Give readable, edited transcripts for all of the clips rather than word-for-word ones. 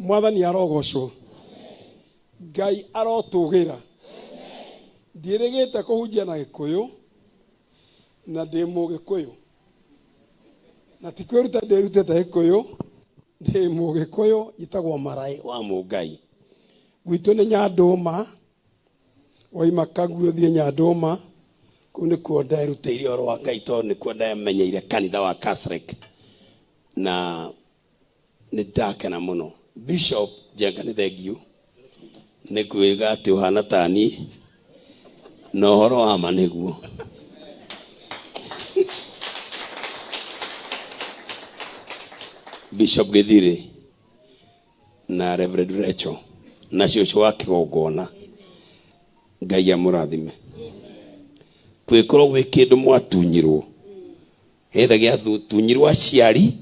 Mwathani arogocwo. Ngai arotugira. Ndiregete kuhunjia na Gikuyu na ndi Mugikuyu. Na tikwiruta ndirutete Gikuyu, ndi Mugikuyu yitagwo Marai wa Mungai. Gwitu ni Nyanduma. Waima Kaguo thie Nyanduma. Kuni kuo ndirutire oro wa Ngai to ni kuo ndamenyeire kanitha wa Catholic. Na ni ndakena muno. Bishop Jenga ni thank ni kuiga ati uhana tani no horo wa maniguo. Bishop Githiri na Reverend Rachel na cioco wa kigongona. Ngai amurathime. Kwikorwo gwi kindu mwatunyirwo ethagia tunyirwo aciari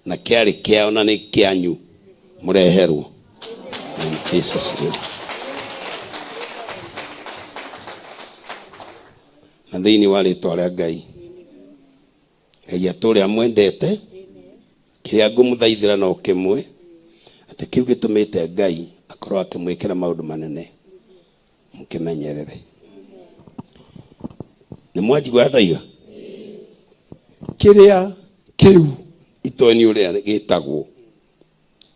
na kiari kiao na ni kianyu mureherwo in Jesus name. Na thiini wa ritwa ria Ngai Ngai aturi amwendete kiria ngumuthaithira no kimwe ati kiu gitumite Ngai akorwo akimwikira maundu manene mukimenyerere. Ni mwajigwa thaiga kiria kiu itoni uria gitagwo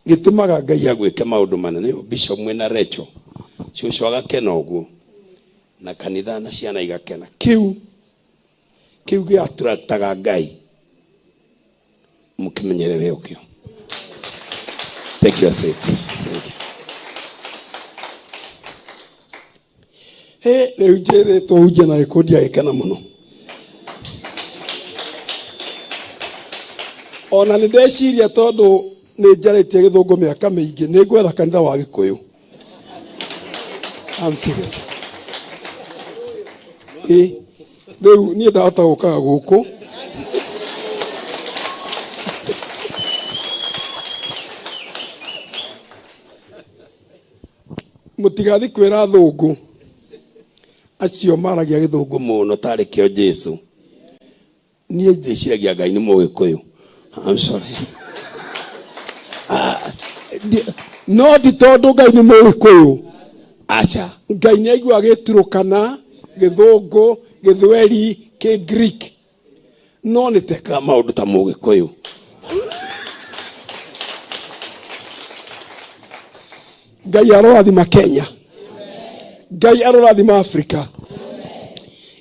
gitumaga Ngai agwike maundu manene. Bishop mwena Rachel cioco agakena uguo na kanitha na ciana igakena. Kiu giaturataga Ngai mukimenyerere ukio. Take your seats. Thank you. Leo njere to uje na ikodia ikena muno. Ona ni ndeciria tondu ni njaretie Githungu miaka miingi ni ngwetha kanitha wa Gikuyu. I'm serious. Leo ni ndahota gukaga guku. Mutigathi kwira thungu acio maragia Githungu muno tari kio Jesu. Nie ndiciragia Ngai ni Mugikuyu. I'm sorry. No di tondu Ngai ni Mugikuyu. Acha Ngai ni aigua giturukana Githungu Githweri ki Greek. No ni teka maundu ta Mugikuyu. Ngai arorathima Kenya. Ngai arorathima Africa.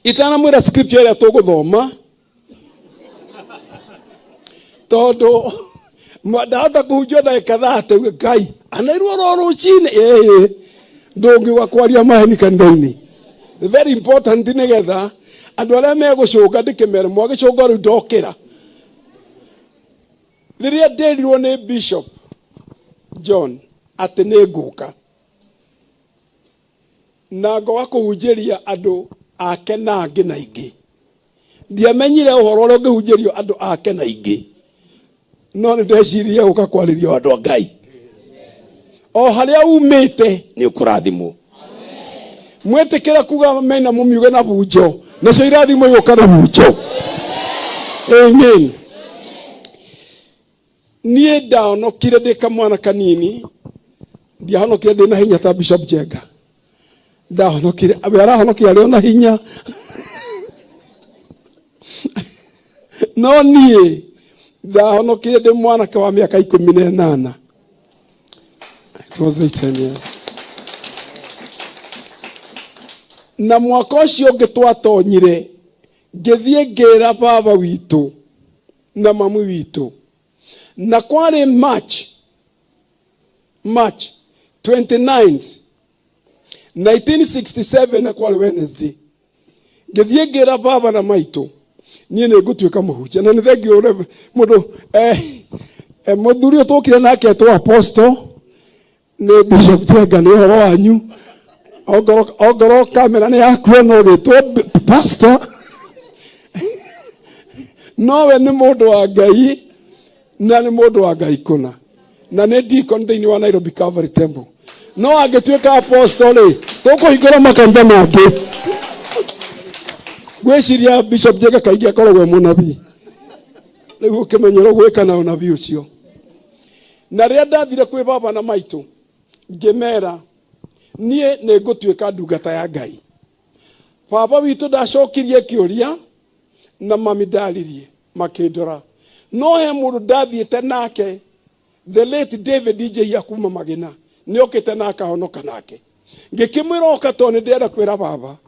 Itana mwira scripture ya tuguthoma tondu ndahota kuhunjia ndagika 30 Ngai anairwo ro Ruci-ini ndungi wa kwaria maheni kanitha-ini. Very important nigetha andu aria megucunga ndikimere mwagicunga riu ndokira. Riria nderirwo ni Bishop John ati ni nguka na ngoa kuhunjiria andu ake na angi na ingi. Ndiamenyire uhoro uria ngihunjirio andu ake na ingi. No ndeciria guka kwariria andu a Ngai. O haria umite ni ukurathimwo. Mwetikira kuga mena mumiuge na bunjo na cio irathimo igoka na bunjo. Amen. Nie ndaonokire ndi kamwana kanini. Ndiahonokire ndi na hinya ta Bishop Jenga. Ndahonokire arahonokire ari na hinya. No nie ndahonokire ndi mwana ka wa miaka 18. It was 10 years. Na mwaka ucio ngitwatonyire ngithie ngira baba witu na mamu witu na kwari March 29th 1967 na kwari Wednesday ngithie ngira baba na maitu nie ne gutuika muhunjia na nithengio ure mundu muthuri utukire nake etwo apostle ni Bishop Jenga ni horo wanyu ogoro kamera ni yakuo no gitwo pastor. No we ni mundu wa Ngai na ni mundu wa Ngai kuna na ni deacon thiini wa Nairobi Calvary Temple. No agituika apostle tukuhingura makanitha mangi. Gwiciria Bishop Jenga kaingi akoragwo munabii. Riu kimenyero gwika na unabii ucio. Na ria ndathire kwi baba na maitu ngimera nie ne ngutwika ndungata ya Ngai. Baba witu ndacokirie kiuria na mami ndaririe makindora. No he mundu ndathiete nake, the late David DJ yakuma magina ni okite naka honoka nake. Ngikimwira okato ni ndenda kwira baba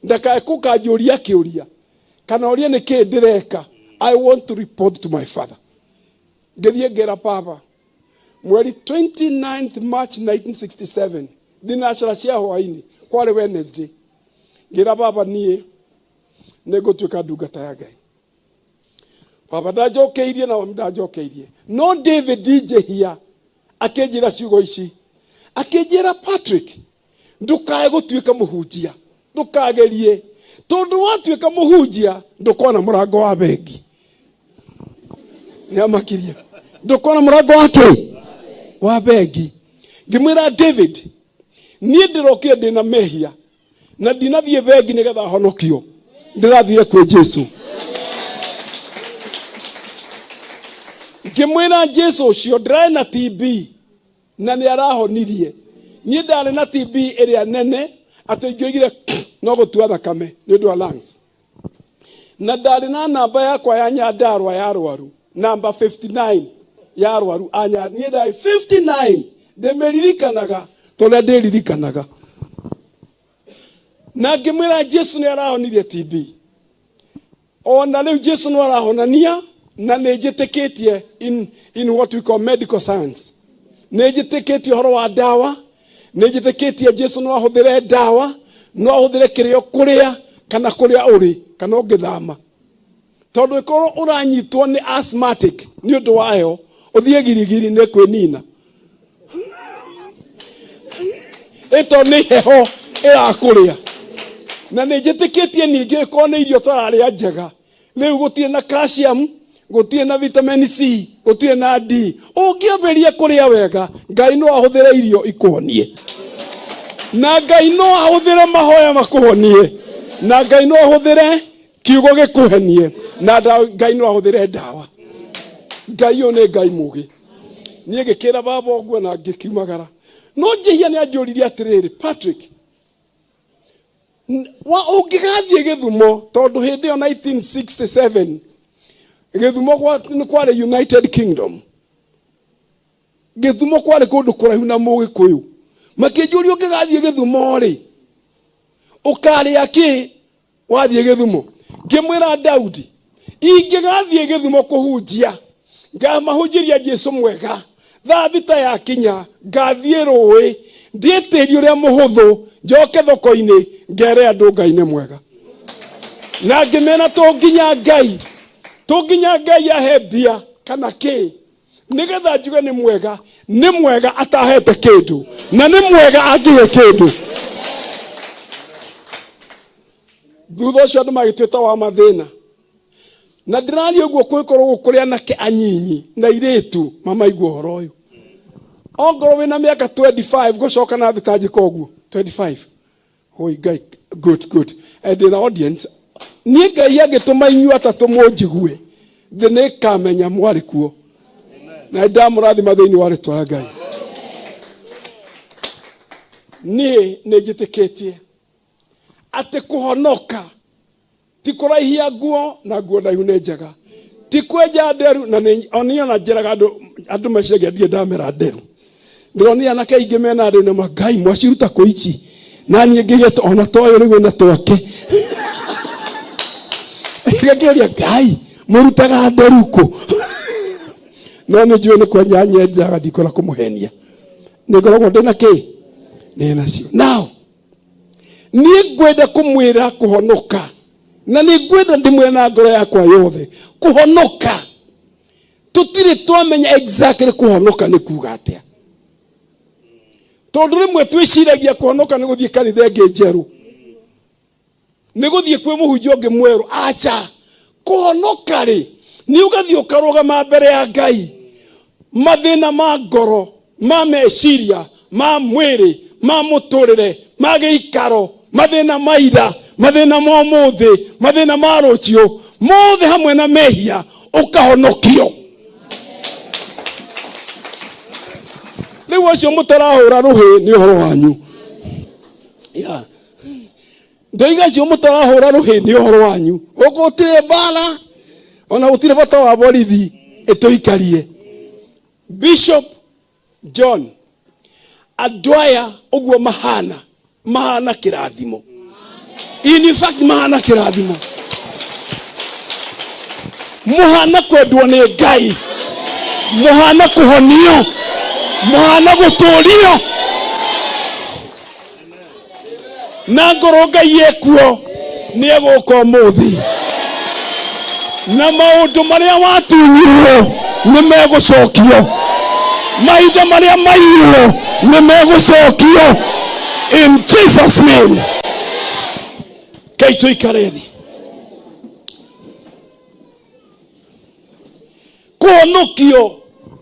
ndakae kukanjuria kiuria kana uria ni ki ndireka. I want to report to my father. Ngithie ngera baba mweri 29th March 1967 dinachara cia Hwai-ini kwari Wednesday. Ngira baba nie negotwika ndungata ya Ngai. Baba ndajokeirie na ndajokeirie. No David DJ here akenjira ciugo ici. Akenjira Patrick ndukae gutwika muhunjia. Ndukagerie. Tondu watwika muhunjia ndukona murango wa bengi. Nyamakiria. Ndukona murango wake wa bengi. Ngimwira David nie ndirokie ndina mehia na ndinathie bengi nigetha honokio. Ndirathire kwi Jesu. Ngimwira Jesu ucio ndrai na TB na ni arahonirie. Nie ndari na TB iria nene ati ngioigire no gutua thakame ni ndu wa lungs. Na ndari na namba yakwa ya Nyandarua ya arwaru, namba 59 ya arwaru anya nie ndai 59 ndemeririkanaga toria ndiririkanaga. Na ngimwira Jesu ni arahonirie TB. Ona riu Jesu no arahonania na nejiteketie in what we call medical science. Nejiteketie horo wa dawa, nejiteketie Jesu no ahuthire dawa, no ahuthire kirio kuria kana kuria uri kana ungithama. Tondu ikoro uranyitwo ni asthmatic ni undu wayo uthie girigiri ne kwinina. Eto ni heho irakuria. Na nejiteketie ningi ko ni irio tararia njega. Riu gutie na calcium, gutie na vitamin C, gutie na D. Ungioberia kuria wega, Ngai no ahuthire irio ikuhonie. Na Ngai no ahuthire mahoya makuhonie. Na Ngai no ahuthire kiugo gikuhenie. Na Ngai no ahuthire dawa. Ngai one Ngai mugi. Nie ngikira baba oguo na ngikiumagara. No njihia ni anjuririe atiriri, Patrick wa ungigathie Githumo tondu hindi yo 1967 Githumo kwari United Kingdom. Githumo kwari kundu kuraihu na Mugikuyu. Makinjuri ungigathie Githumo ri ukari aki wathie Githumo. Ngimwira Daudi ingigathie Githumo kuhunjia ngamahunjiria Jesu mwega tha thita ya kinya ngathie ruwi ndietiri uria muhuthu njoke thoko-ini ngere andu Ngai ni mwega. Na ngimena tunginya Ngai ahebia kana ki nigetha njuge ni mwega atahete kindu na ni mwega angihe kindu. Thutha ucio andu magitwita wa mathina na ndirari uguo kwikorwo gukuria nake anyinyi na iritu mamaigua horo uyu. Ongoro wina miaka 25 gucoka na thitanjika uguo 25. Hoi Ngai good. And in the audience ni Ngai agituma inyu atatu munjigue thine kamenya mwari kuo. Na ndamurathima thiini wa ritwa Ngai. Ni nejiteketie ate kuhonoka ti kuraihia nguo na nguo ndaihu ni njega, ti kwenja nderu na onio na njiraga andu meciria ndie ndamera nderu. Ndironia na kaingi mena nderu na Ngai mwaciruta ku ici na nie ngigeta ona toyo rigu na twake. Ngegeria Ngai murutaga nderu ku. No ni njue ni kwenja nyenjaga ndikora kumuhenia. Ningoragwo ndina ki ni nacio. Now ni ngwenda kumwira kuhonoka na ni ngwenda ndimwe na ngoro yakwa yothe kuhonoka. Tutire twamenya exactly kuhonoka ni kuga atia. Tondu rimwe twiciragia kuhonoka ni guthie kanitha ingi njeru, ni guthie kwi muhunjia ungi mweru. Acha kuhonoka ri ni ugathie ukarugama mbere ya Ngai. Mathina ma ngoro, ma meciria, ma mwiri, ma muturire, ma giikaro, mathina ma ira, mathina ma muthi, mathina ma rucio, mothe hamwe na mehia ukahonokio. Riu acio mutarahura ruhi ni uhoro wanyu. Ya. Ndoiga acio mutarahura ruhi ni uhoro wanyu. Uko tire bala ona gutire bata wa borithi ituikarie. Bishop John Adwaya uguo mahana kirathimo. In fact mahana kirathimo. Muhana kwendwo ni Ngai. Muhana kuhonio. Muhana guturio. Na ngoro Ngai ekuo ni eguka muthi. Na maundu maria watunyirwo ni megucokio. Mahinda maria maiyirwo ni megucokio. In Jesus name. Kaito ikarethi.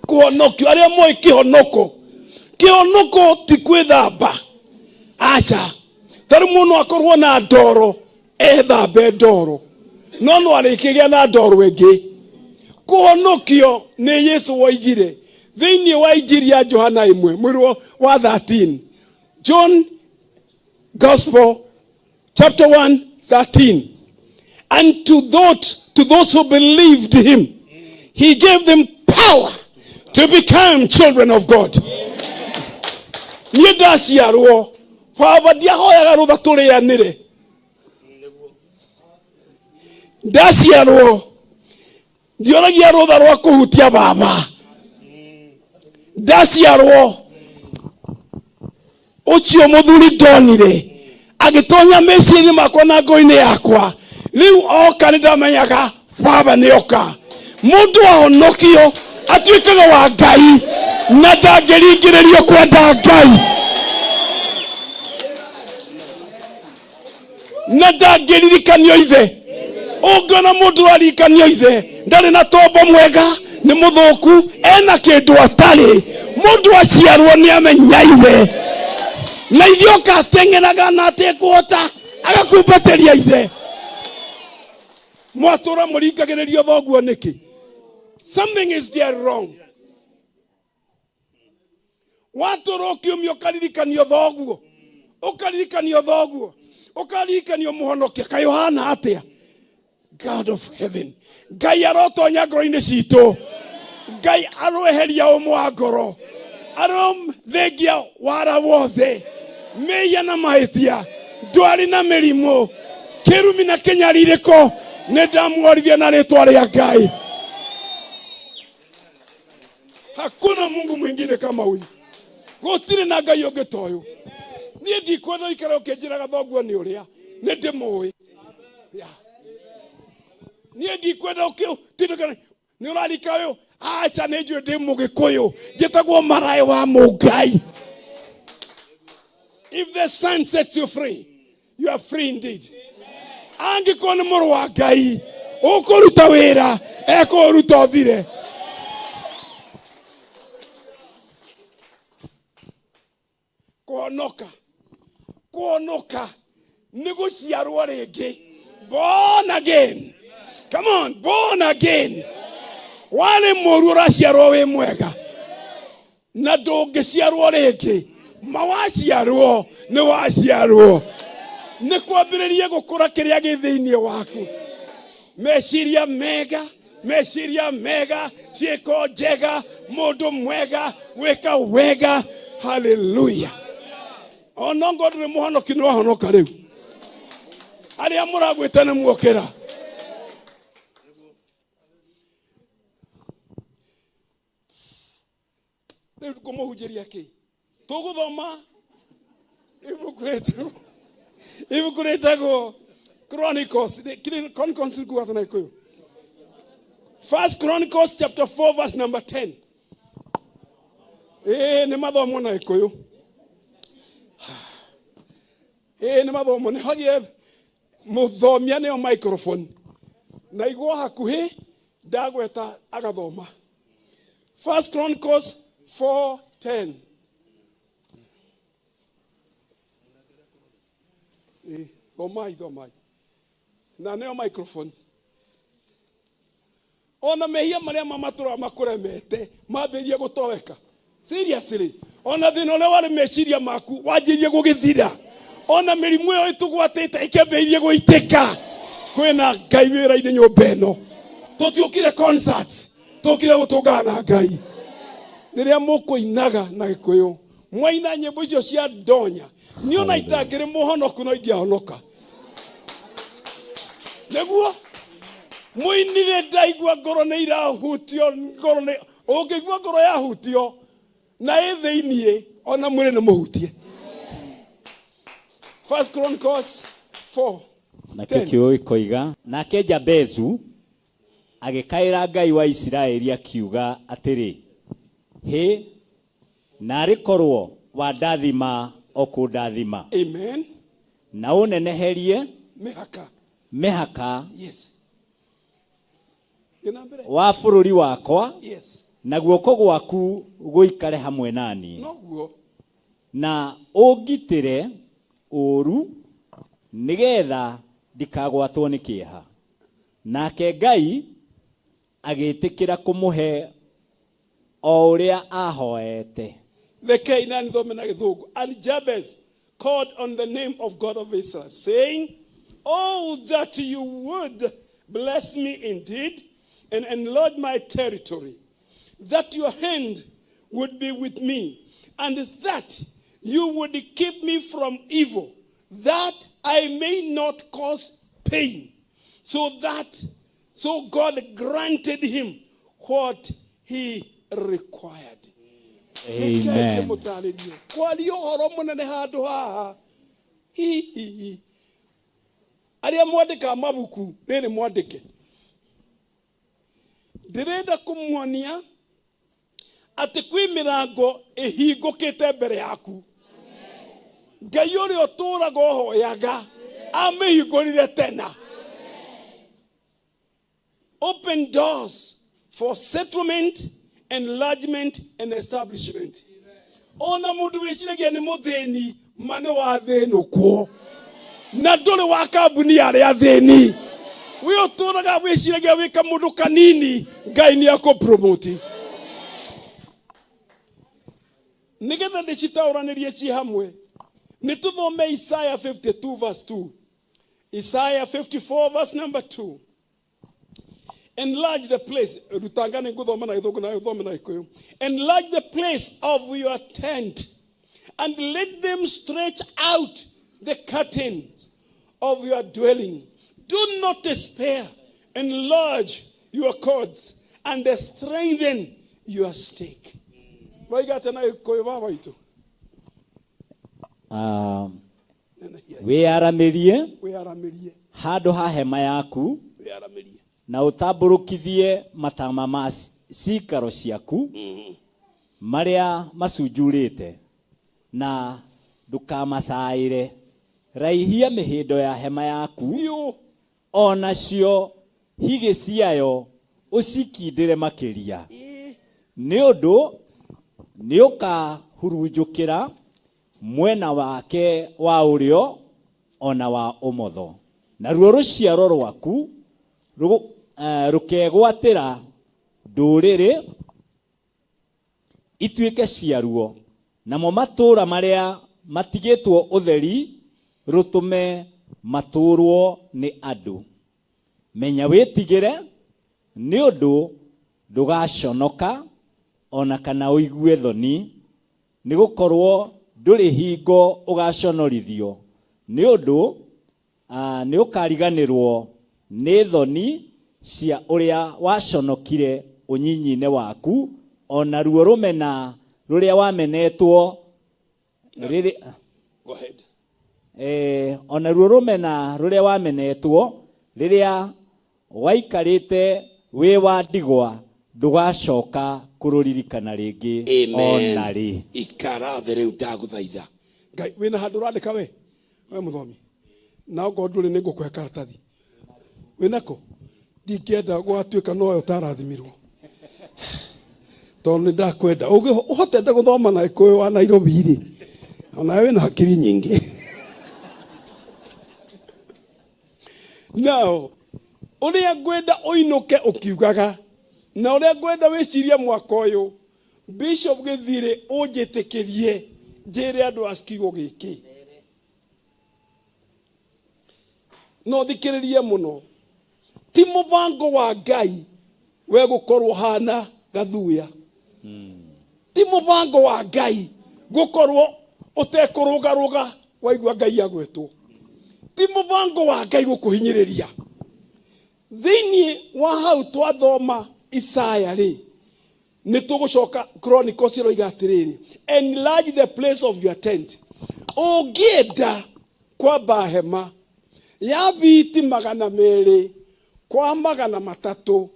Kuhonokio aria moi kihonoko ti kwithamba. Acha tari muno akorwo na ndoro ethambe ndoro no arikigia na ndoro ingi. Kuhonokio ni Yesu waigire thiini wa injiri ya Johana 1 mwiro wa 13. John Gospel chapter 1:13. And to those who believed him, he gave them power to become children of God. Niedasiarwo Baba diahoyaga rutha turianire. Dasiarwo ndioragia rutha rwa kuhutia baba. Dasiarwo ucio muthuri ndonire agitonya meciria makwa na ngoini yakwa. Riu oka ndamenyaga baba ni oka. Mundu ahonokio atuikaga wa Ngai na ndangĩringĩrĩrio kwenda Ngai. Na ndangĩririkanio ithe. Ungona mundu aririkanio ithe ndari na tombo mwega ni muthuku ena kindu atari. Mundu aciarwo ni amenya ithe. Na ithoka ateng'eraga na atekuota agakumbateria ithe. Mwatura muringagĩrĩrio thoguo niki? Something is there wrong. Watura ukiumio karirikanio thoguo. Ukaririkanio thoguo. Ukaririkanio muhonokia kayohana atia. God of heaven. Ngai arotonya ngoro-ini citu. Ngai aroeheria umwa ngoro. Thengia wara wothe. Meya na mahitia. Ndwari na mĩrimũ. Kĩrumi na kĩnyarirĩko. Nĩndamũorithia na rĩtwa rĩa Ngai. Hakuna Mungu mwingine kama huyu. Gutire na Ngai ũngĩ ta ũyũ. Niĩ ndikwenda ikara ũkĩnjĩraga thoguo nĩ ũrĩa. Nĩndĩmũĩ. Niĩ ndikwenda ũkĩtindĩkana nĩ ũrarika ũyũ. Acha nĩ njũĩ ndĩ Mũgĩkũyũ. Njĩtagwo Marai wa Mũngai. If the Son sets you free, you are free indeed. Angĩkorwo nĩ mũrũ wa Ngai, ũkũruta wĩra, ekũruta ũthire. Kuonoka nĩ gũciarwo rĩngĩ. Born again. Come on, born again. Wale mũru ũraciarwo wĩ mwega. Na ndũngĩciarwo rĩngĩ. Mawaciarwo nĩ waciarwo. Nĩ kwambĩrĩria gũkũra kĩrĩa gĩ thĩinĩ waku. Meciria mega, ciĩko njega, mũndũ mwega, gwĩka wega. Hallelujah. Ona ngoro ndũrĩ mũhonoki nĩ wahonoka rĩu. Arĩa mũragwĩta nĩ muokĩra. Rĩu kũmũhunjĩria kĩ? Tũgũthoma ibuku rĩtagwo Chronicles. Chronicles nĩkuga atĩ na Gĩkũyũ. 1 Chronicles chapter 4 verse number 10. Nĩ mathomo na Gĩkũyũ. Nĩ mathomo nĩ hagie mũthomia nĩyo microphone. Na igwo hakuhĩ ndagweta agathoma. 1 Chronicles 4:10. Thomai. Na nĩyo microphone. Ona mehia maria mamatura makuremete mambĩrie gũtoweka. Seriously. ona thina ole wale meciria maku wanjirie gugithira ona mirimu yo itugwatite ikembeirie guiteka kwina Ngai wira-ini nyumba eno tutiukire concert tukire gutungana na Ngai niria mukuinaga na Gikuyu mwaina nyimbo icio cia ndonya niona itangire muhonoku no ingĩhonoka neguo muinire ndaigua ngoro nĩ irahutio ngoro nĩ ũngĩigua ngoro yahutio na ĩthĩiniĩ ona mwĩrĩ nĩ mũhutie. 1 Chronicles 4 na kĩkĩũĩ koiga nake Jabezu agĩkaĩra Ngai wa Isiraeli akiuga atĩrĩ he narĩ korwo wandathima okũndathima amen na ũneneherie mĩhaka yes wa bũrũri wakwa yes na guoko gwaku gũikare hamwe nani noguo na ũngitĩre ũru nĩgetha ndikagwatwo nĩ kĩeha nake Ngai agĩtĩkĩra kũmũhe o ũrĩa ahoete. Rekei nani thome na Gĩthũngũ. And Jabez called on the name of God of Israel, saying, oh, that you would bless me indeed and enlarge my territory, that your hand would be with me, and that you would keep me from evil, that I may not cause pain. So God granted him what he required. Amen. Kwali ohoro munene handu haha. Aria mwandika mabuku nene mwandike. Ndirenda kumuonia ati kwi mirango ihingukite mbere yaku. Ngai uria uturaga uhoyaga amihingurire tena. Open doors for settlement, enlargement and establishment. Ona mundu wiciragia ni muthini mane wa thino kwo na nduri wa kambuni yari athini wi uturaga wiciragia wika mundu kanini Ngai ni akupromote nigetha ndicitauranirie ci hamwe nituthome Isaiah 52 verse 2 Isaiah 54 verse number 2. Enlarge the place. Enlarge the place of your tent and let them stretch out the curtains of your dwelling. Do not despair. Enlarge your cords and strengthen your stake. Wĩaramirie handũ ha hema yaku na utamburukithie matama ma cikaro ciaku maria macunjurite na ndukamacaire raihia mihindo ya hema yaku ona cio higi ciayo ucikindire makiria ni undu ni ukahurunjukira mwena wake wa urio ona wa umotho na ruo ruciaro rwaku rukegwatira ndurire ituike ciaruo namo matura maria matigitwo utheri rutume maturwo ni andu menya witigire ni undu ndugaconoka ona kana uigue thoni ni gukorwo nduri hingo ugaconorithio ni undu ni ukariganirwo ni thoni cia uria waconokire unyinyine waku ona ruo rumena ruria wamenetwo riri go ahead ona ruo rumena ruria wamenetwo riria waikarite wi wa ndigwa ndugacoka kururirikana ringi ona ri ikara riu ndaguthaitha Ngai wina handu randika we muthomi na godure ni ngukwe karatathi winako ndingenda gwatuika no yo tarathimirwo tondu ndakwenda uhotete guthoma na Gikuyu wa Nairobi ri ona we na hakiri nyingi now uria ngwenda uinuke ukiugaga na uria ngwenda wiciria mwaka uyu Bishop Githiri unjitikirie njire andu askigo giki no thikiririe muno ti mubango wa Ngai we gukorwo hana gathuya ti mubango wa Ngai gukorwo utekurugaruga waigua Ngai agwetwo ti mubango wa Ngai gukuhinyiriria thini wa hau twathoma Isaya ri ni tugucoka Chronicles iroiga atiriri enlarge the place of your tent ugienda kwamba hema ya biti 200 kwa 300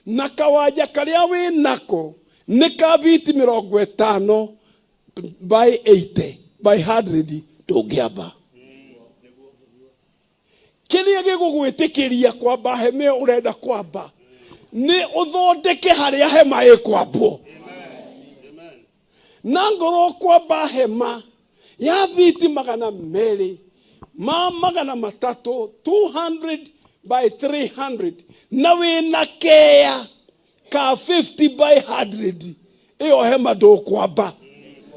na kawanja karia wi nako ni ka biti 50 by 80 by 100 ndungiamba kiria gigugwitikiria kwamba hema urenda kwamba ni uthondeke haria hema ikwambwo na ngoro kwamba hema ya biti 200 300 200 by 300 na wina kea ka 50 by 100 iyo hema ndo kwamba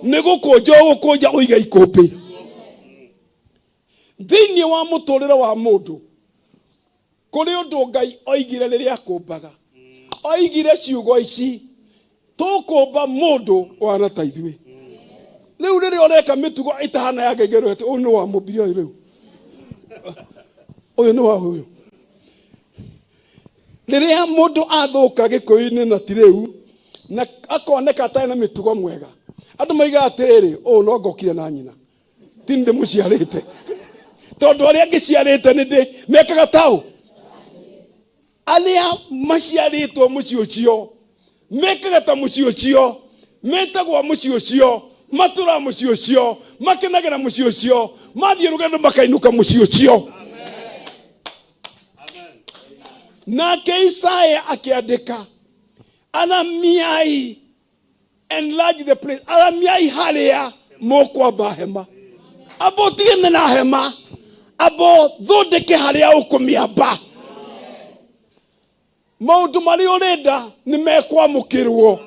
nigukunja uiga ikumbi thini wa muturire wa mundu kuri undu Ngai oigire riria akumbaga oigire ciugo ici tukumba mundu wana ta ithui riu riria ureka mitugo itahana ya ngengero ati uyu ni wa mubirio riu uyu ni wa uyu riria mundu athuka gikuyu-ini na tiriu na akoneka ta na mitugo mwega andu maiga atiriri uyu no ngokire na nyina ti ndi muciarite tondu aria ngiciarite ndi mekaga tau alia maciaritwo muci ucio mekaga ta muci ucio metagwa muci ucio matura muci ucio makenagira muci ucio mathie rugendo makainuka muci ucio nake Isaya akiandika anamiai enlarge the place anamiai haria mukwamba hema abo tiene na hema abo thondeke haria ukumiamba maundu mari urenda ni mekwamukirwo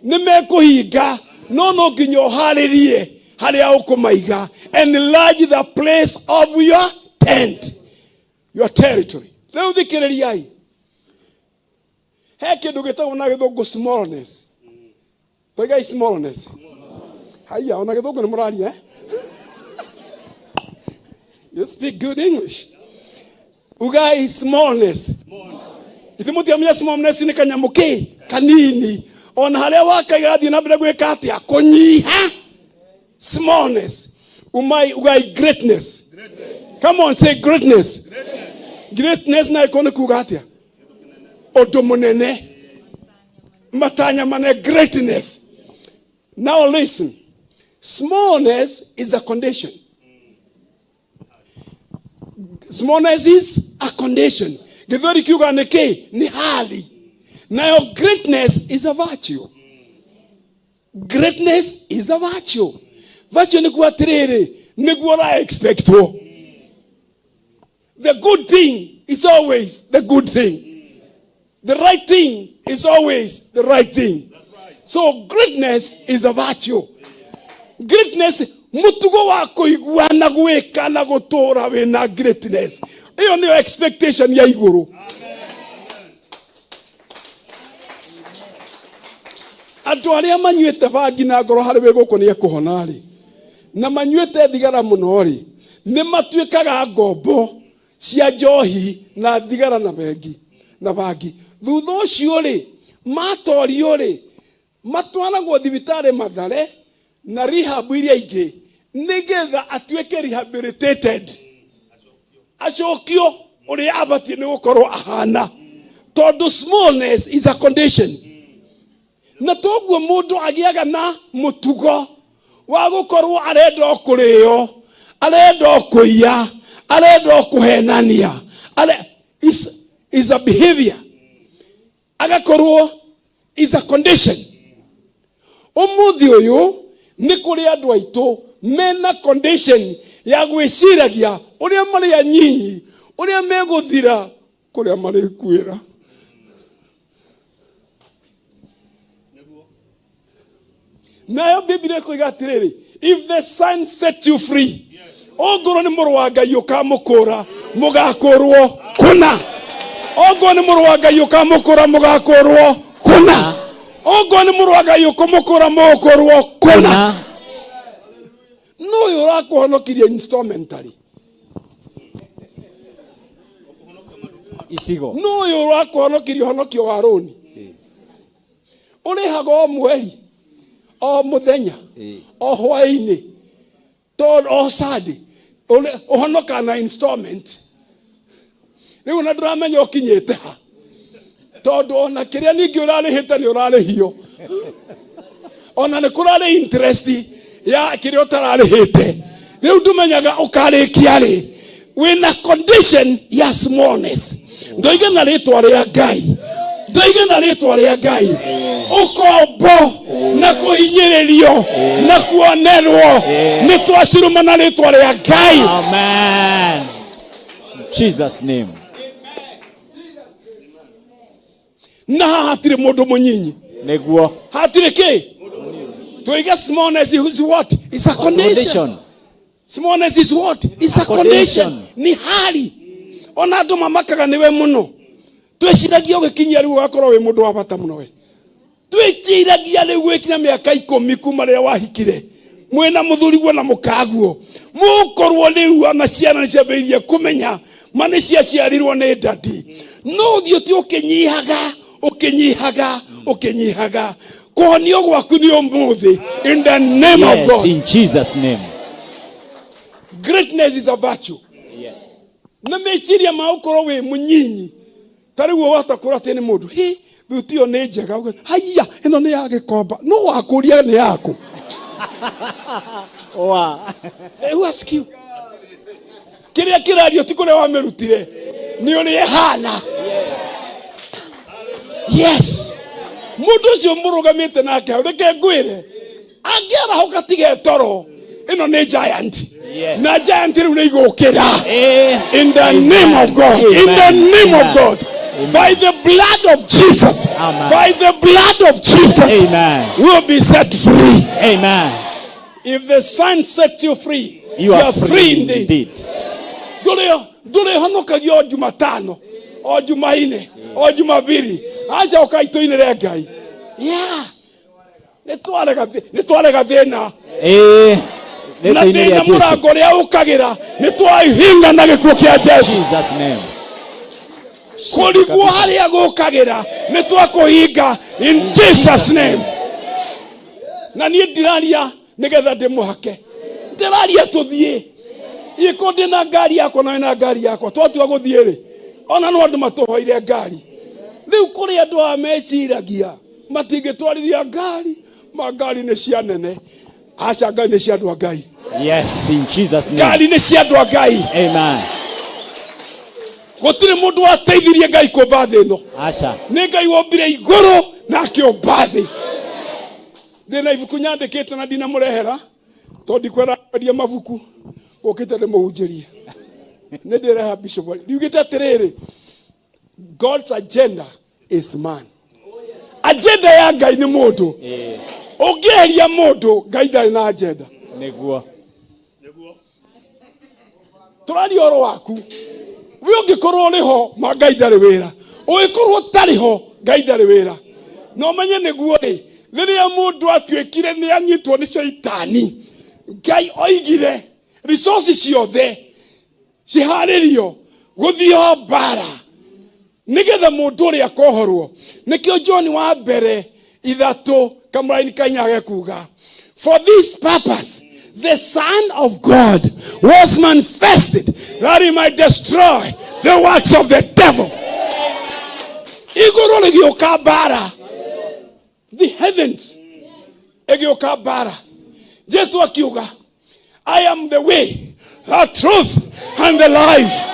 ni mekuhinga no nginya haririe haria ukumaiga enlarge the place of your tent your territory leo thikiririai he kindu gitagwo na githungu smallness toigai smallness haya ona githungu ni muraria you speak good English ugai smallness ithimuti amya smallness ni kanyamuki kanini ona haria wakaigathi na mbere gwika atia kunyiha smallness ugai greatness come on say greatness greatness na ikone kuga atia undu munene matanya mane greatness now listen smallness is a condition smallness is a condition Githiri kiuga ni hali nayo greatness is a virtue greatness is a virtue virtue ni kuatiriri ni kuora expecto the good thing is always the good thing the right thing is always the right thing so greatness is a virtue greatness mutugo wa kuigua na gwika na gutura wina greatness iyo ni expectation ya iguru andu aria manyuete bangi na ngoro hari we guko ni kuhonari na manyuete thigara muno ri ni matuikaga ngombo cia njohi na thigara na bengi na bangi thutha ucio ri matorio ri matwaragwo thibitari Mathare na rehab iria ingi nigetha atuike rehabilitated acokio uri abati ni gukorwo ahana tondu smallness is a condition na toguo mundu agiaga na mutugo wa gukorwo arenda kurio arenda kuiya arenda kuhenania is a behavior agakorwo is a condition umuthi uyu ni kuri andu aitu mena condition ya gwiciragia uria mari anyinyi uria meguthira kuria mari kwira nayo Biblia ikoiga atiriri, if the Son set you free, ongoro ni mũrũ wa Ngai ũkamũkũra mũgakũrwo kuna. Ongoro ni mũrũ wa Ngai ũkamũkũra mũgakũrwo kuna. Ongoro ni mũrũ wa Ngai ũkamũkũra mũgakũrwo kuna. No ũrakũhonokirie instrumentally. Isigo. No ũrakũhonokirie honokio wa roni. Ũrĩhaga o mweri, o mũthenya, o hwa-ini, o Sunday, ũhonoka na installment. Rĩu na ndũramenya ũkinyĩte ha. Tondũ ona kĩrĩa ningĩ ũrarĩhĩte nĩ ũrarĩhio. Ona nĩ kũrarĩ interest ya kĩrĩa ũtararĩhĩte. Rĩu ndũmenyaga ũkarĩkia rĩ. Wĩna condition ya smallness. Ndoiga na rĩtwa rĩa Ngai. Ndoiga na rĩtwa rĩa Ngai. Ũkombo na kũhinyĩrĩrio na kuonerwo nĩ twaciruma na rĩtwa rĩa Ngai. Amen. In Jesus' name. Na hatirĩ mũndũ mũnyinyi. Neguo. Hatirĩ kĩ? Tũiga smallness is what? It's a condition. Smallness is what? It's a condition. Ni hali. Ona andũ mamakaga niwe mũno. Twĩciragia ũgĩkinyia rĩu ũgakorwo wĩ mũndũ wa bata mũno we. Twĩciragia rĩu gwĩkinya mĩaka 10 kuma rĩrĩa wahikire. Mwĩna mũthuriguo na mũkaguo. Mũkorwo rĩu ona ciana nĩciambĩrĩirie kũmenya ma nĩciaciarirwo nĩ ndati. No thiĩ ti ũkĩnyihaga. Kũhonio gwaku nĩ ũmũthĩ. In the name of God. In Jesus' name. Greatness is a virtue. Yes. Na meciria ma ũkorwo wĩ mũnyinyi. Tarĩguo watakũra tene mũndũ. Thutio nĩ njega. Haiya, ĩno nĩ ya gĩkomba. No wakũria nĩ yaku. Wow. Who ask you? Kĩrĩa kĩrario ti kũrĩa wamĩrutire. Nĩ ũrĩa hana. Yes. Mũndũ ũcio mũrũgamĩte nake reke ngwĩre. Angĩara ũkatige toro. Ĩno nĩ giant. Na giant rĩu nĩ igũkĩra. In the name of God. In the name of God. By the blood of Jesus. Amen. By the blood of Jesus. Amen. We'll be set free. Amen. If the Son set you free, you are free indeed. Dole honokagia o Jumatano, o Hwai-ini, o Jumapili. Acha ukaitoine rĩa Ngai. Yeah. Nĩtwarega thĩna. Na thĩna mũrango ũrĩa ũkagira nĩtwahinga na gĩkuũ kĩa Jesu. Jesus name. Kũrigwo harĩa gũkagira nĩtwakũhinga in Jesus name. Na niĩ ndiraria nĩgetha ndĩmũhake. Ndĩraria tũthiĩ. Iko ndĩna ngari yakwa na wĩna ngari yakwa. Twatua gũthiĩ rĩ. Ona no andũ matũhoire ngari. Rĩu kũrĩ andũ ameciragia matingĩtwarithia ngari. Ngari nĩ cia nene. Aca ngari nĩ cia andũ a Ngai. Yes, in Jesus name. Ngari nĩ cia andũ a Ngai. Amen. Gũtirĩ mũndũ wateithirie Ngai kũmba thĩ ĩno. Aca. Nĩ Ngai wombire igũrũ na akĩũmba thĩ. Ndĩna ibuku nyandĩkĩte na ndinamũrehera. Tondũ ndikwenda kwendia mabuku. Ũkĩte ndĩmũhunjĩrie. Nĩ ndĩreha bishop. Riugĩte atĩrĩrĩ. God's agenda is man. Agenda ya Ngai nĩ mũndũ. Ũngĩeheria mũndũ, Ngai ndarĩ na agenda. Nĩguo. Tũrari oro waku. We ũngĩkorwo ũrĩ ho, ma Ngai ndarĩ wĩra. Ũngĩkorwo ũtarĩ ho, Ngai ndarĩ wĩra. No ũmenye nĩguo rĩ, rĩrĩa mũndũ atuĩkire nĩ anyitwo nĩ Shaitani, Ngai oigire resources ciothe ciharĩrio gũthiĩ mbara nĩgetha mũndũ ũrĩa akohorwo. Nĩkĩo John wa mbere 3:8 kuga, for this purpose the Son of God was manifested that he might destroy the works of the devil. Igũrũ rĩgĩũka mbara. The heavens ĩgĩũka mbara. Jesu akiuga, I am the way, the truth, and the life.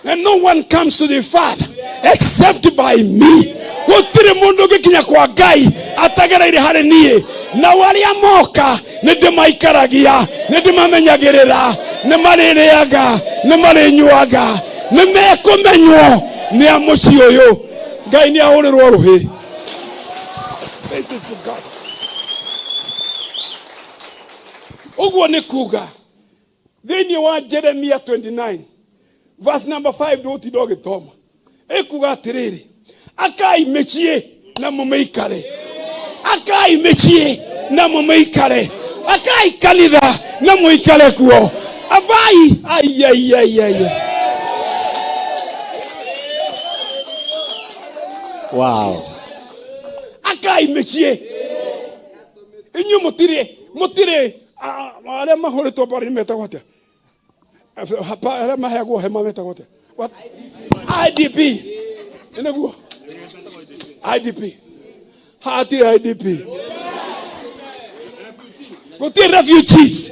And no one comes to the Father except by me. Gũtirĩ mũndũ ũngĩkinya kwa Ngai atagereire harĩ niĩ. Na warĩa moka nĩ ndĩmaikaragia, nĩ ndĩmamenyagĩrĩra, nĩ marĩrĩaga, nĩ marĩnyuaga, nĩ mekũmenywo nĩ a mũciĩ ũyũ. Ngai nĩ ahũrĩrwo rũhĩ. This is the God. Uguo ni kuga. Thini wa Jeremiah 29. Verse number 5 doti doge toma. Ekuga atiriri. Akai mechie na mumeikare. Akai mechie na mumeikare. Akai kanitha na muikare kuo. Abai ay. Wow. Akai mechie. Inyu mutire ale mahore to bari meta gote. Ale mahago he meta gote. What? IDP. Enaguo. IDP. Hati IDP. Gote refugees.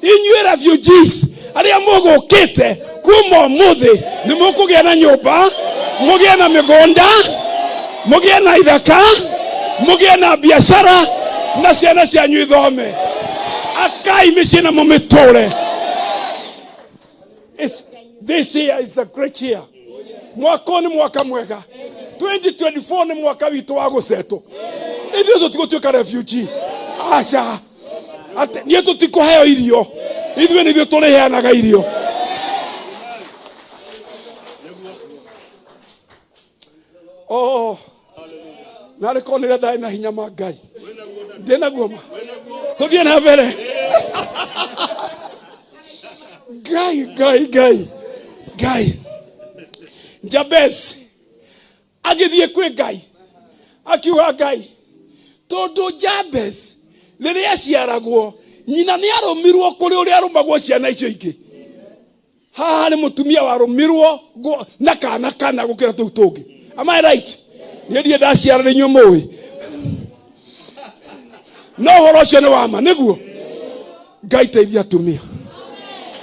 Inyu refugees. Ali amogo kete kuma muthe ni mukugia na nyumba, mugia na migonda, mugia na ithaka, mugia na biashara na ciana cianyu ithome. Akai micii na mumitore. This year is a great year. Mwaka ni mwaka mwega. 2024 ni mwaka witu wa guceto. Ithuĩ tũtigũtuĩka refugee. Acha. Ate niĩ tũtikũheo irio. Ithuĩ nĩthuĩ tũrĩheanaga irio. Oh. Nare konire ndai na hinya ma Ngai. Ndĩnaguo ma. Tũthiĩ na mbere. Ngai. Jabez agithie kwi Ngai. Akiuga Ngai. Tondu Jabez rĩrĩa aciaragwo nyina nĩ arumirwo kũrĩ ũrĩa arumagwo ciana icio ingĩ. Haha nĩ mũtumia warumirwo na kana gũkĩra tũu tũngĩ. Am I right? Niĩ ndaciara nĩ inyuĩ mũĩ. No horo ũcio nĩ wama nĩguo. Ngai teithia atumia.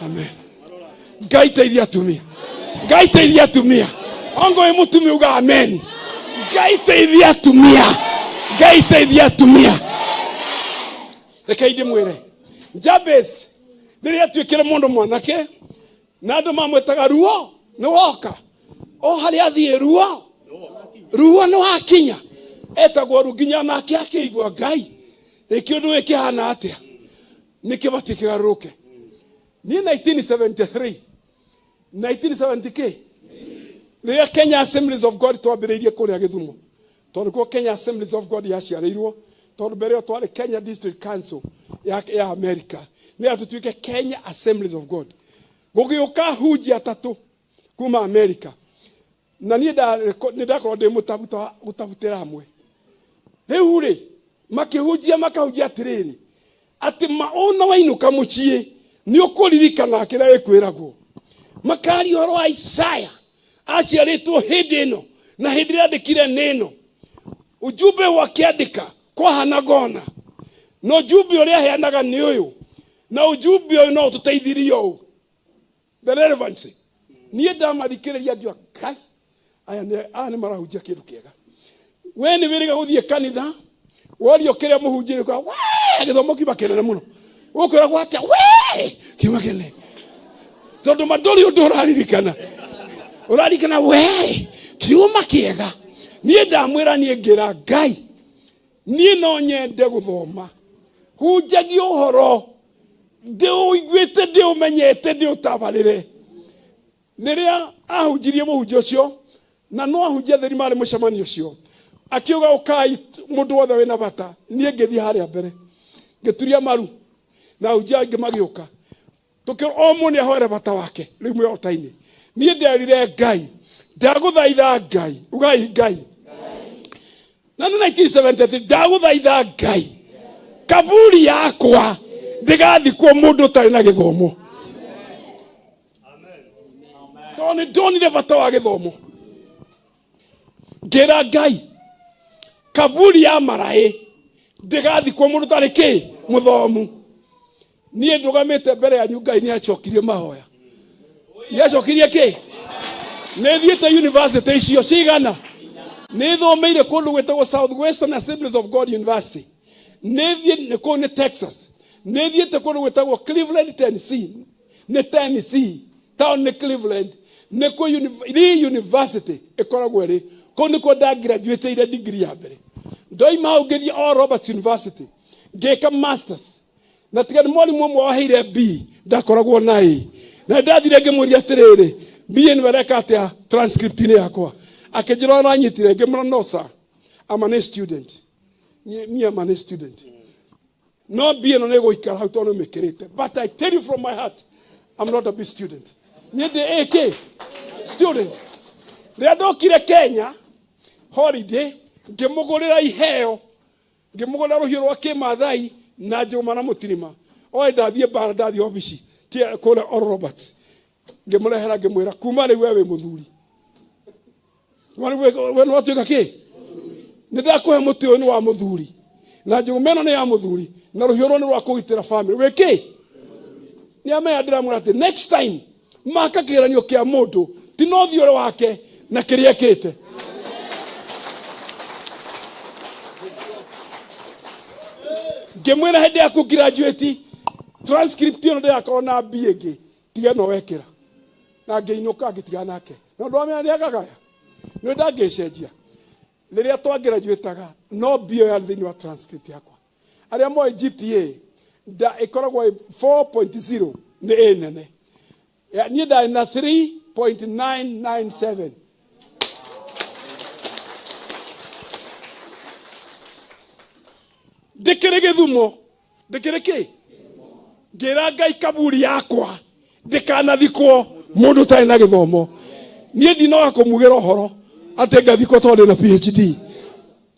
Amen. Ngai teithia atumia. Ngai teithia atumia. Ongo mũtumia uga amen. Ngai teithia atumia. Ngai teithia atumia. Reke ndĩmwĩre. Jabez rĩrĩa atuĩkire mũndũ mwanake na andũ mamwĩtaga ruo nĩ woka. O harĩa athiĩ ruo nĩ wakinya. Etagwo runginya nake akĩigua Ngai. Kĩũndũ kĩhana atĩa. Nĩkĩbatiĩ kĩgarũrũke. Ni 1970k. Rĩrĩa Kenya Assemblies of God twambĩrĩirie kũrĩa Gĩthumo. Tondũ kwa Kenya Assemblies of God yaciarĩirwo. Tondũ mbere twarĩ Kenya District Council ya America. Nĩ atũtuĩke Kenya Assemblies of God. Gũgĩũka hunjia atatũ kuma America. Na niĩ ndakorwo ndĩ mũtabuta gũtabutĩra hamwe. Rĩu rĩ makahunjia atĩrĩrĩ. Atĩ maona wainuka mũciĩ nĩ ũkũririkana kĩrĩa gĩkwĩragwo. Makari ũhoro wa Isaya aciarĩtwo hĩndĩ ĩno na hĩndĩ ĩrĩa andĩkire neno. Ujumbe wakiandĩka kwa Hanagona. No ujumbe ũrĩa aheanaga nĩ ũyũ. Na ujumbe ũyũ no ũtũteithirie ũũ. The relevancy. Niĩ ndamarikĩrĩria ndio Ngai. Aya nĩ marahunjia kĩndũ kĩega. We nĩ wĩrĩga gũthiĩ kanitha. Worio kĩrĩa mũhunjĩri kwa gĩthomo kiuma kĩnene mũno. Ũkwĩragwo atĩa kiuma kĩnene. Tondũ mandũri ũndũ ũraririkana kiuma kĩega. Niĩ ndamwĩra niĩ ngĩra Ngai. Niĩ no nyende gũthoma. Hunjagia ũhoro. Ndĩũiguĩte ndĩũmenyete ndĩũtabarĩre. Rĩrĩa ahunjirie mũhunjia ũcio na no ahunjia theri marĩ mũcemanio ũcio. Akiuga ũkai mũndũ wothe wĩna bata. Niĩ ngĩthiĩ harĩa mbere. Ngĩturia maru. Na ahunjia angĩ magĩũka. Tũkĩrwo o mũndũ ahoere bata wake. Rĩu mwĩhota-inĩ. Niĩ nderire Ngai. Ndagũthaitha Ngai. Ugai Ngai. Na 1973 ndagũthaitha Ngai. Kaburi yakwa ndĩgathikwo mũndũ ũtarĩ na gĩthomo. Amen. Ndonire bata wa gĩthomo. Ngĩra Ngai. Kaburi ya Marai ndĩgathikwo mũndũ ũtarĩ kĩ mũthomu. Niĩ ndũgamĩte mbere ya Ngai nĩ acokirie Mahoya. Nĩ acokirie kĩ? Nĩ thiĩte university icio cigana. Nĩ thomeire kũndũ gwĩtagwo Southwestern Assemblies of God University. Nĩ thiĩte kũndũ Texas. Nĩ thiĩte kũndũ gwĩtagwo Cleveland, Tennessee. Nĩ Tennessee. Town nĩ Cleveland. Nĩ kũ university ĩkoragwo ĩrĩ. Kũndũ kwa nda graduate degree ya mbere. Ndoima hau ngĩthiĩ Roberts University. Ngĩka masters. na tiga mwalimu mwe waheire B ndakoragwo na A na ndathire ngemuria atiriri B ni bareka atia transcript ni yakwa akejira na nyitire ngemura no sir I'm an A student me am an student no B no nego ikara hau tono mekerete but I tell you from my heart I'm not a B student ni the AK student they dokire Kenya holiday ngemugurira iheo ngemugurira ruhio rwa kimathai na njuma na mutirima oe ndathie bara ndathie office tie kule Oral Robert ngemurehera ngemwira kuma ri wewe muthuri we no atuika ki ni ndakuhe muti uyu ni wa muthuri na njuma eno ni ya muthuri na ruhio rwo ni rwa kugitira family we ki ni ame andira murate next time maka kiranio kia mundu ti no thiore wake na kiria kite ngemwira hende ya ku graduate transcript ino ndakora na B tiga no wekira na ngeinuka ngitiga nake no ndo amenya ndiagagaya no ndangĩcenjia rĩrĩa twa graduataga no B ya thĩinĩ wa transcript yakwa arĩa moe GPA da ikoragwo 4.0 nĩ A nene niĩ ndarĩ na 3.997 ndikire githumo ndikire ki ngira Ngai kaburi yakwa ndikanathikwo mundu tari na githomo nie ndinoga kumugira uhoro ate ngathikwo tondu na PhD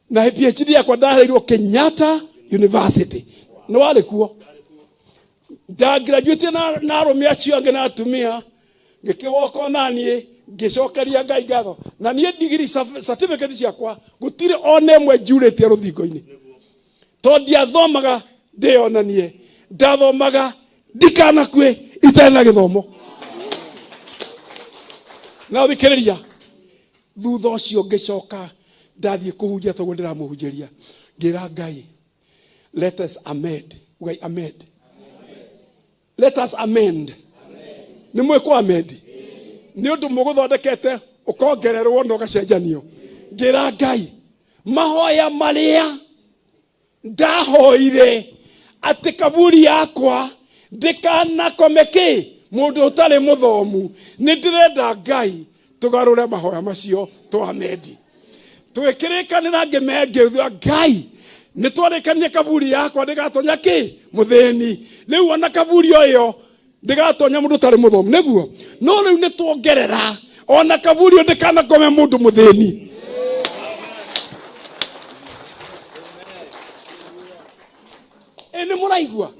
na PhD yakwa ndaheirwo Kenyatta University no wale kuo da graduate na arumia acio angĩ na atumia ngĩkĩgoka nanie ngĩcokeria Ngai ngatho na nie degree certificate ciakwa gutire one mwe njurĩtie rũthingo-inĩ tondu athomaga ndionanie ndathomaga ndikanakue itena githomo na thikiriria thutha ucio ngicoka ndathie kuhunjia togo ndiramuhunjiria ngira Ngai let us amend Ngai amend let us amend ni mweko amend ni undu muguthondekete ukongererwo no gacenjanio ngira Ngai mahoya maria ndahoire ati kaburi yakwa ndikanakomeki mundu utari muthomu ni ndirenda Ngai tugarure mahoya macio twamendi twikirikanira ngimengithwa Ngai ni twarikanie kaburi yakwa ndigatonya ki muthini riu ona kaburi oyo ndigatonya mundu utari muthomu niguo no riu ni tuongerera ona kaburi ndikanakome mundu muthini ene muraigua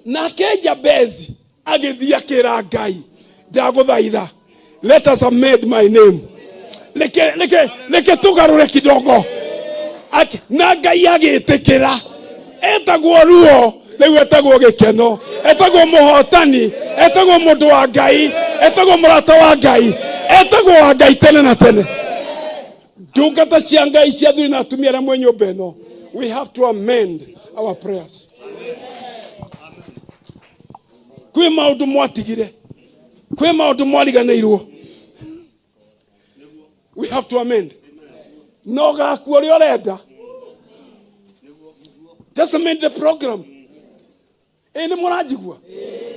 na keja bezi agithia kira Ngai ndaguthaitha let us amend my name leke tugarure kidogo na Ngai agitikira etagwo ruo riu etagwo gikeno etagwo muhotani etagwo mundu wa Ngai etagwo murata wa Ngai etagwo wa Ngai tene na tene ndungata cia Ngai cia thuri na atumia na mwenye ubeno we have to amend our prayers kwe maundu mwatigire kwe maundu mwariganirwo we have to amend no gakuo ri orenda just amend the program ene murajigwa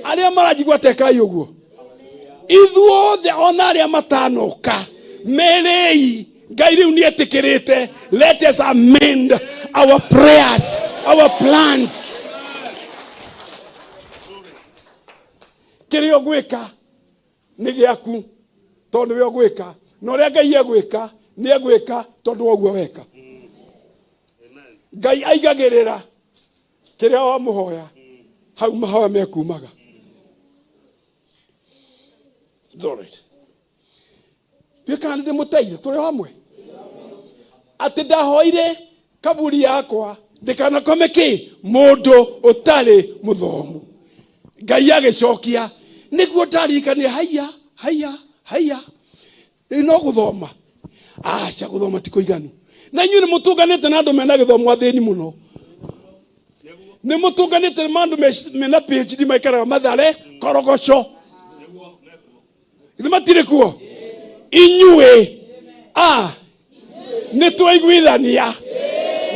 aria marajigwa tekai uguo ithuothe ona aria matanoka merei Ngai riu ni etikirite let us amend our prayers our plans kirio gwika ni giaku tondu we gwika no ria Ngai egwika ni egwika tondu oguo weka Ngai aigagirira kiria wa muhoya hau mahoya mekumaga Dorit bikande muteire turi hamwe ati ndahoire kaburi yakwa ndikanakomeki mundu utari muthomu Ngai agicokia niguo ndarikania haya ino guthoma acha guthoma tikuiganu na inyu ni mutunganite na andu mena githomo athini muno ni mutunganite na andu mena PhD maikaraga Mathare Korogoco ithe matire kuo inyue ni twaiguithania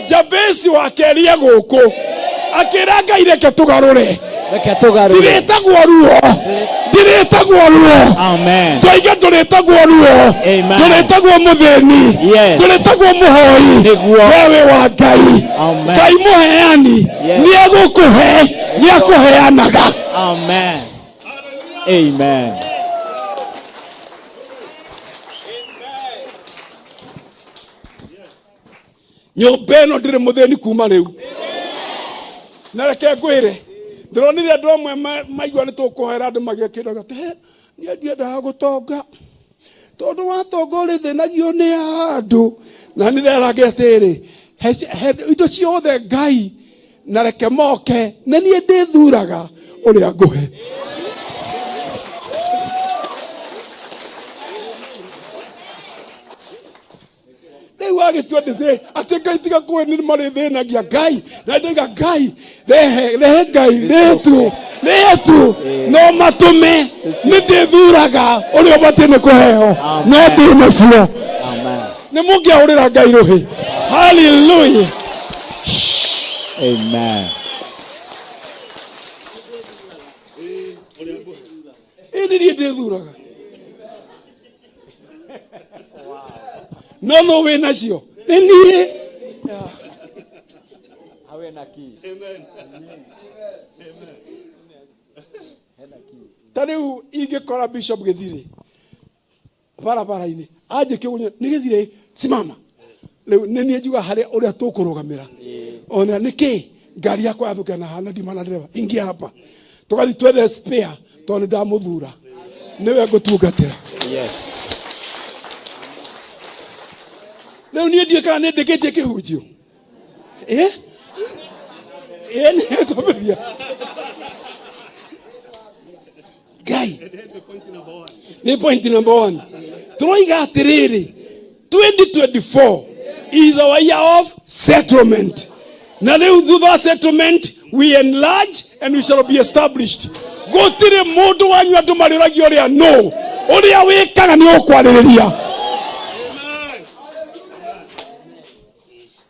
Jabesi wa keria guku akira Ngai reke tugarure Reke tugarure. ndiretagwo ruo ndiretagwo ruo Amen. toiga ndiretagwo ruo Amen. ndiretagwo mutheni Yes. ndiretagwo muhoi Niguo. wewe wa Ngai Amen. Ngai muheani Yes. ni egukuhe ni akuheanaga. Amen. Amen. nyumba ino ndire mutheni kuma riu na reke ngwire ndironire andu amwe maigua ni tukuhera andu magiakiraga te nie ndiendaga gutonga tondu watonga uri thinagio ni andu na nirerage atiri indo ciothe Ngai na reke moke na nie ndithuraga uria nguhe. Wagitua ndise ati Ngai tiga kuwe ni marithinagia Ngai na ndiga Ngai rehe Ngai letu no matume ni ndithuraga uria bati ni kuheo no ndi nacio. Amen. Ni mungiahurira Ngai ruhi. Hallelujah. Amen. Ini ni ndithuraga no we nacio ni Awe na ki. Amen. Tariu ingikora Bishop Githiri barabara-ini aje kiunya ni Githiri simama leo nini njuga hali uria tukurugamira ona niki ngari yakwa yathuka na hana ndimana driver ingia hapa tugathi twethe spare tondu ndamuthura niwe ngutungatira. Yes. Leo nie ndie kana ndiketie kihunjio ni tobia Ngai ni point number 1 turoiga atiriri 2024 is our year of settlement. Na leo thutha settlement we enlarge and we shall be established. Gutire mundu wanyu andu mariragia uria no uria wikaga ni ukwariria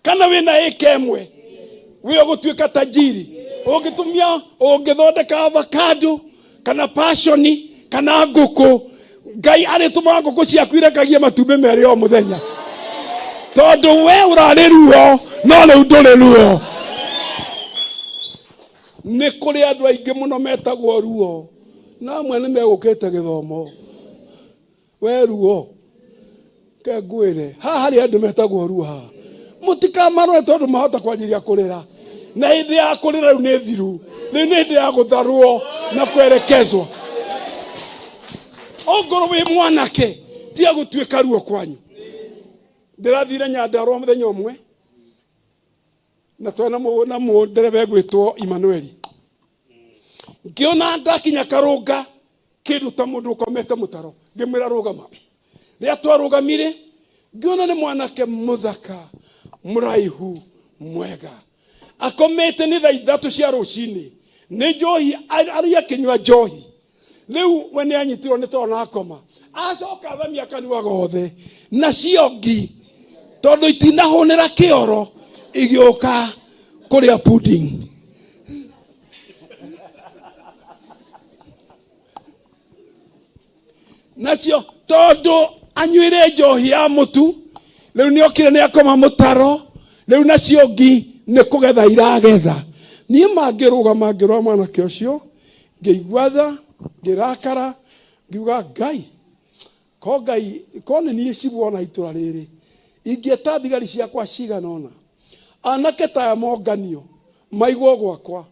kana wina ekemwe we ugutuika tajiri ugitumia ugithondeka avocado kana passion kana nguku Ngai arituma nguku ciaku irekagie matumbi meri o muthenya tondu we urari ruo no riu nduri ruo. Ni kuri andu aingi muno metagwo ruo na amwe ni megukite githomo we ruo ke ngwire haha hari andu metagwo ruo haha mutikamarore tondu mahota kwanjiria kurira na hindi ya kurira riu ni thiru ni hindi ya gutharwo na kwerekezwa. Ongoro we mwanake tia gutuika ruo kwanyu. Ndirathire Nyandarua muthenya umwe na twena na nderebe gwitwo Emmanuel ngiona ndakinya karunga kindu ta mundu ukomete mutaro ngimira rugama ria twarugamire ngiona ni mwanake muthaka muraihu mwega akomete ni thaa 3 cia ruci-ini ni njohi aria kinywa njohi riu we ni anyitirwo ni tona akoma acoka thamia kanua gothe na ciongi tondu itinahunira kioro igioka kuria pudding nacio tondu anywire njohi ya mutu riu ni okire ni akoma mutaro riu nacio ngi ni kugetha iragetha ni mangirugama ngirwa mwanake ucio ngeigwatha ngirakara ngiuga Ngai ko ni nie cibwona itura riri ingieta thigari ciakwa ciganona anake ta monganio maigwo gwakwa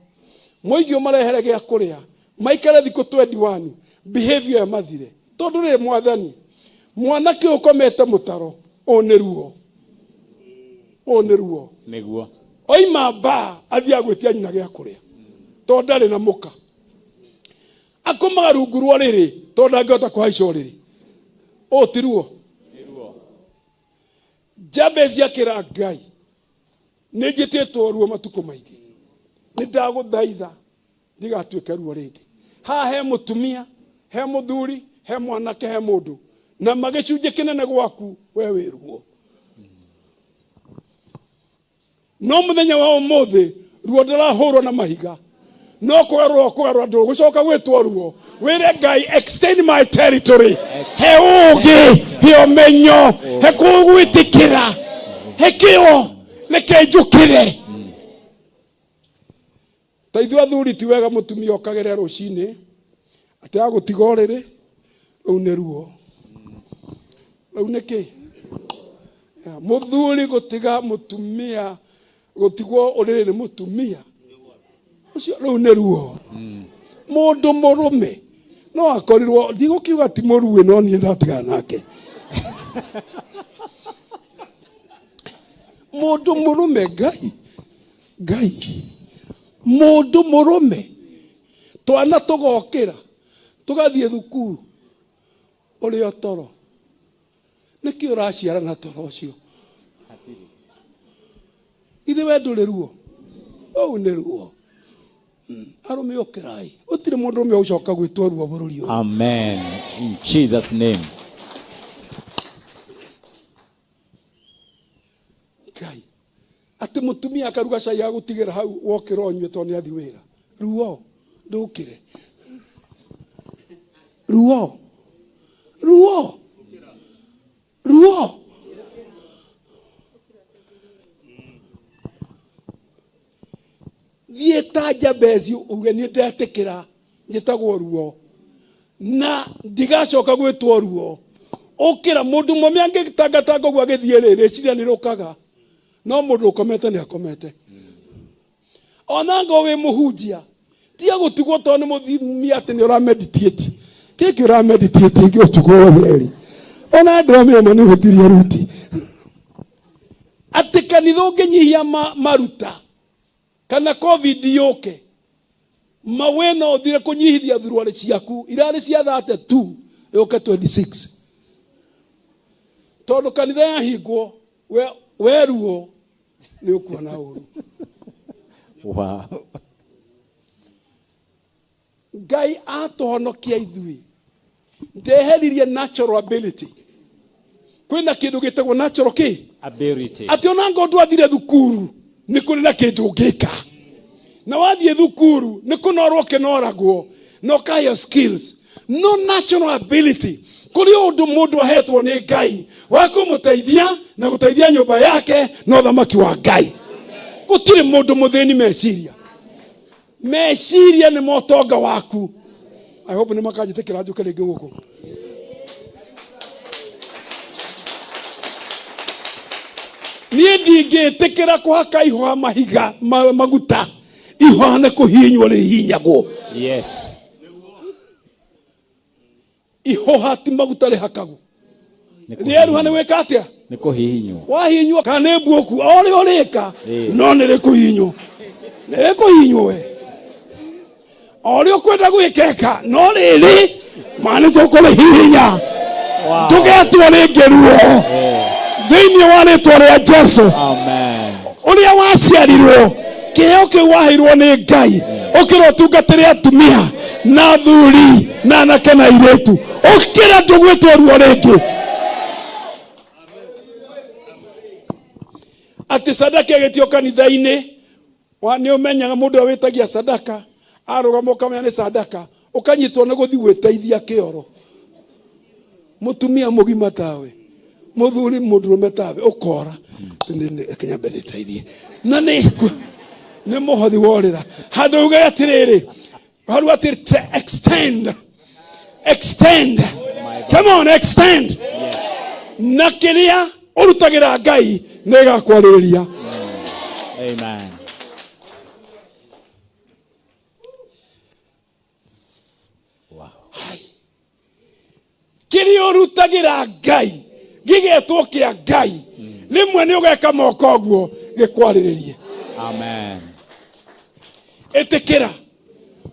moigio marehere gya kuria maikare thiku 21 behavior ya mathire tondu ri mwathani mwanake ukomete mutaro oneruo niguo oima ba athia gwitia nyina gya kuria tondu ndari na muka akomaga rungu rwa riri tondu angihota kuhaica riri o tiruo Jabez akira Ngai ni njititwo ruo matuko maingi ni ndaguthaitha ndigatuike ruo ringi ha he mutumia he muthuri he mwanake he mundu na magicunje kinene gwaku we wiruo no muthenya wa umuthi ruo ndarahũrwo na mahiga no kũgarũra ndũ gũcoka gwĩtwo ruo wĩre Ngai extend my territory he ũgĩ he ũmenyo he kũgwĩtĩkĩra he kĩo reke njũkĩre. Ta ithuĩ athuri ti wega mũtumia okagĩre rũci-ini atĩ agũtiga ũrĩrĩ rĩu nĩ ruo rĩu nĩkĩ mũthuri gũtiga mũtumia gũtigwo ũrĩrĩ nĩ mũtumia ũcio rĩu nĩ ruo. Mũndũ mũrũme no akorirwo ndigũkiuga ti mũruĩ no niĩ ndatigana nake. Mũndũ mũrũme Ngai mũndũ mũrũme twana tũgokĩra tũgathiĩ thukuru ũrĩ o toro nĩkĩ ũraciara na toro ũcio ithe we ndũrĩ ruo ũũ nĩ ruo. Arũme ũkĩrai ũtirĩ mũndũ ũrũme ũgũcoka gwĩtwo ruo bũrũri ũyũ. Amen. In Jesus' name. Ngai atĩ mũtumia akaruga cai agũtigĩra hau wokĩra ũnyue tondũ nĩ athi wĩra ruo ndũkĩre ruo. Thiĩ ta Jabezi uge nĩ ndetĩkĩra njĩtagwo ruo na ndigacoka gwĩtwo ruo. Ũkĩra mũndũ mũmwe angĩtangatanga ũguo agĩthiĩ rĩrĩ ciria nĩ rũkaga no mũndũ ũkomete nĩ akomete. Ona ngo wĩ mũhunjia tiga gũtigwo tondũ nĩ mũthimia atĩ nĩ ũrameditate kĩkĩ ũrameditate ngĩ ũtigwo weri ona ndĩramenya nĩ ũhũtirie ruti atĩ kanitha ũngĩnyihia maruta kana COVID yũke mawena ũthire kũnyihithia thuruarĩ ciaku irarĩ cia 32 yũke 26 tondũ kanitha yahingwo weruo nĩ ũkuona ũru. Wow. Ngai atũhonokia ithuĩ ndeheririe natural ability. Kwĩna kĩndũ gĩtagwo natural ability atĩ ona ngo ndwathire thukuru nĩ kũrĩ na kĩndũ ũngĩka na wathiĩ thukuru nĩ kũnorwo kĩnoragwo no kaya skills no natural ability kũrĩ ũndũ mũndũ ahetwo nĩ Ngai wa kũmũteithia na gũteithia nyũmba yake na ũthamaki wa Ngai. Gũtirĩ mũndũ mũthĩni meciria nĩ motonga waku. I hope nĩ makanjĩtĩkĩra njũke rĩngĩ gũkũ. Niĩ ndingĩtĩkĩra kũhaka ihũa mahiga maguta ihũa nĩ kũhihinywo rĩhihinyagwo. Yes. Ihũa ti maguta rĩhakagwo. Rĩeruha nĩ wĩka atĩa? Nĩ kũhihinywo. Wahihinywo kana nĩ mbuoku o rĩo rĩka no nĩ rĩkũhihinywo. Nĩ rĩkũhihinywo we. O rĩo kwenda gwĩkeka no rĩrĩ maana tũkũrĩhihinya. Ndũgetwo rĩngĩ ruo. Thĩinĩ wa rĩtwa rĩa Jesũ. Amen. Ũrĩa waciarirwo kĩheo kĩu waheirwo nĩ Ngai ũkĩra ũtungatĩre atumia na athuri na anake na airĩtu ũkĩra ndũgwĩtwo ruo rĩngĩ. Atĩ sadaka ĩgĩtio kanitha-inĩ nĩ ũmenyaga mũndũ wĩtagia sadaka arũgama ũkamenya nĩ sadaka ũkanyitwo nĩ gũthiĩ gwĩteithia kĩoro. Mũtumia mũgima tawe mũthuri mũndũrũme tawe ũkora Kenya mbere teithie na nĩ mũhothi worĩra handũ uge atĩrĩrĩ handũ atĩrĩ extend come on extend. Yes. Na kĩrĩa ũrutagĩra Ngai nĩ gakwarĩrĩria. Amen. Wow. Kĩrĩa ũrutagĩra Ngai gĩgetwo kĩa Ngai rĩmwe nĩ ũgeka moko ũguo gĩkwarĩrĩrie. Amen. Ĩtĩkĩra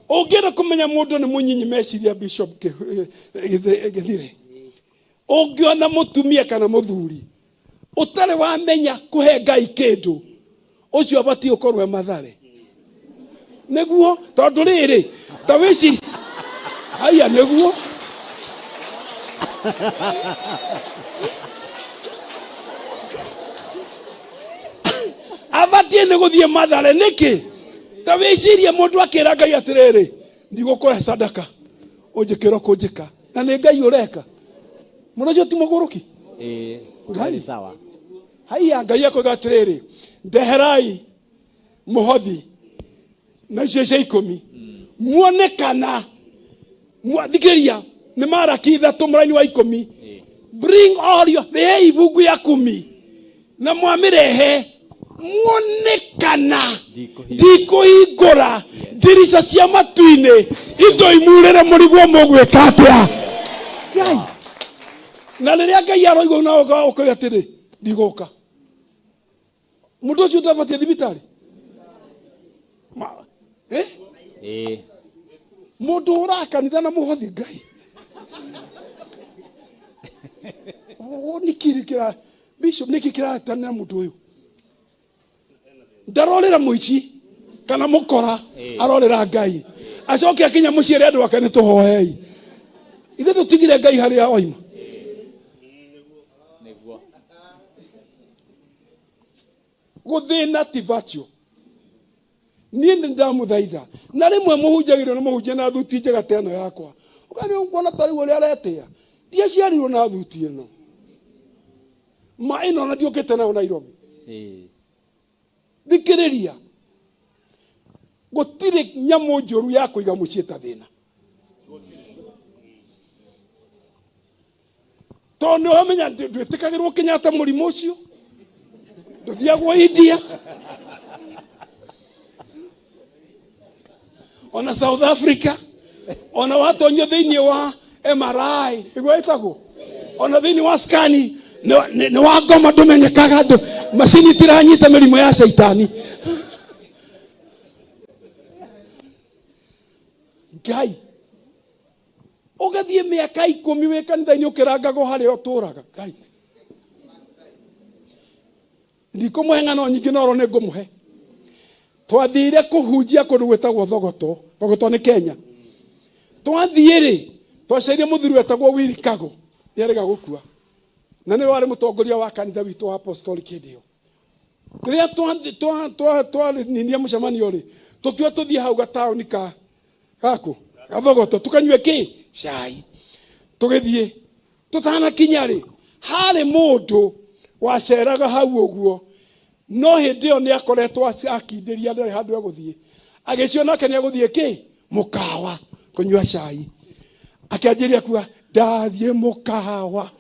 ũngĩenda kũmenya mũndũ nĩ mũnyinyi meciria Bishop Githiri ũngĩona mũtumia kana mũthuri ũtarĩ wamenya kũhe Ngai kĩndũ ũcio abatie ũkorwo mathare nĩguo tondũ rĩrĩ ta wĩci haya nĩguo abatie nĩ gũthiĩ mathare nĩkĩ Ta wicirie mundu akira Ngai atiriri ndigukora sadaka ujikira kujika na ni Ngai ureka munajo ti muguruki Ngai sawa haiya Ngai akoiga atiriri ndeherai muhothi na icio 10 muonekana thikiria ni Maraki 3 mũraini wa 10 bring all your the ibugu ya 10 na mwamirehe muonekana ndikuhingũra ndirica cia matu-inĩ indo imurĩre mũrigo mũgwĩka atĩa Ngai na rĩrĩa Ngai aroigwo na ũkoiga atĩrĩ ndigũka mũndũ ũcio ndabatie thibitarĩ mũndũ ũrakanitha na mũhothi Ngai nikirikira bishop nikikira tana mũndũ ũyũ ndarorera mũici kana mũkora arorera Ngai acoke akinya mũciĩ andũ ake nĩ tũhoei ithe tũtigire Ngai harĩa oima nĩguo guthina ti virtue niĩ nĩ ndamũthaitha na rĩmwe mũhunjagĩrwo na mũhunjia na thuti njega ta ĩno yakwa ũkani ũkuona ta rĩu ũrĩa aretĩa ndiaciarirwo na thuti ĩno ma ĩno na ndiũkĩte nayo Nairobi thikĩrĩria gũtirĩ nyamũ njũru ya kũiga mũciĩ ta thĩna tondũ wamenya ndwĩtĩkagĩrwo Kenyatta mũrimũ ũcio ndũthiagwo India ona South Africa ona watonyo thĩinĩ wa Marai igwetagwo ona thĩinĩ wa skani nĩ wa ngoma ndũmenyekaga andũ macini tiranyita mĩrimũ ya shaitani Ngai ũgathiĩ mĩaka 10 wĩ kanitha-inĩ ũkĩrangagwo harĩa ũtũraga Ngai ndikũmũhe ng'ano nyingĩ no nĩ ngũmũhe twathire kũhunjia kũndũ gwĩtagwo Thogoto nĩ Kenya twathiĩ-rĩ twacerie mũthuri wetagwo Wirikago nĩarega gũkua na nĩ warĩ mũtongoria wa kanitha witũ wa apostolic hĩndĩ ĩyo rĩrĩa twaninia mũcemanio-rĩ tũkiuga tũthiĩ hau gataũni gaku Gathogoto tukanyue cai tũgĩthiĩ tũtanakinya-rĩ harĩ mũndũ waceraga hau ũguo no hĩndĩ ĩyo nĩ akoretwo akindĩria ndarĩ handũ egũthiĩ agĩciona ake nĩ egũthiĩ mũkawa kũnyua cai akĩanjĩrĩria kuga ndathiĩ mũkawa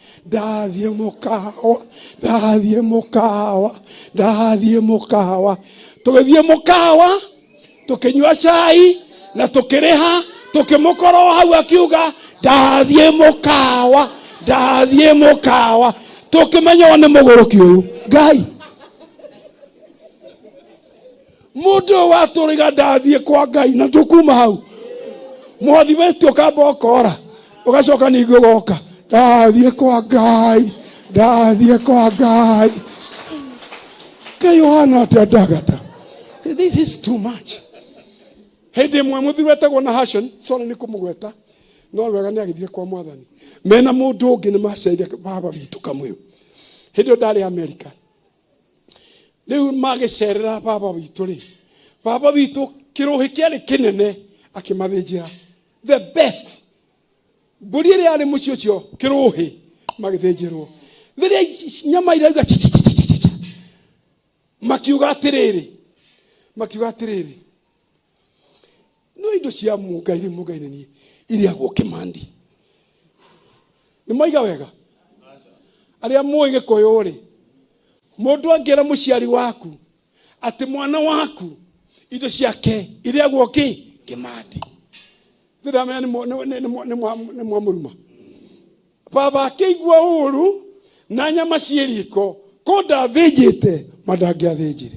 tũgĩthiĩ mũkawa tũkĩnyua cai na tũkĩrĩha tũkĩmũkora hau akiuga ndathiĩ mũkawa tũkĩmenya nĩ mũgũrũki ũyũ Ngai mũndũ watũrĩga ndathiĩ kwa Ngai na tũkuma hau mũhothi wetu ũkamba ũkora ũgacoka ningĩ ũgoka ndathiĩ kwa Ngai Ngai Yohana atandagata this is too much hĩndĩ ĩmwe mũthuri wetagwo na Hashon sorry nĩ kũmũgweta no wega nĩ agĩthiĩ kwa Mwathani mena mũndũ ũngĩ nĩ maceire baba witũ kamwe hĩndĩ ĩyo ndarĩ Amerika rĩu magĩcerera baba witũ-rĩ baba witũ kĩrũhĩ kĩarĩ kĩnene akĩmathĩnjĩra the best mbũri ĩrĩa yarĩ mũciĩ ũcio kĩrũhĩ magĩthĩnjĩrwo rĩrĩa nyama irauga makiuga atĩrĩrĩ no indo cia mũngai nĩ iriagwo kĩmandi nĩ maiga wega arĩa mũĩ Gĩkũyũ-rĩ mũndũ angĩra mũciari waku atĩ mwana waku indo ciake iriagwo kĩmandi ndĩramenya nĩ mwamũruma baba akĩigua ũũru na nyama ciĩriko ko ndathĩnjĩte mandangĩathĩnjire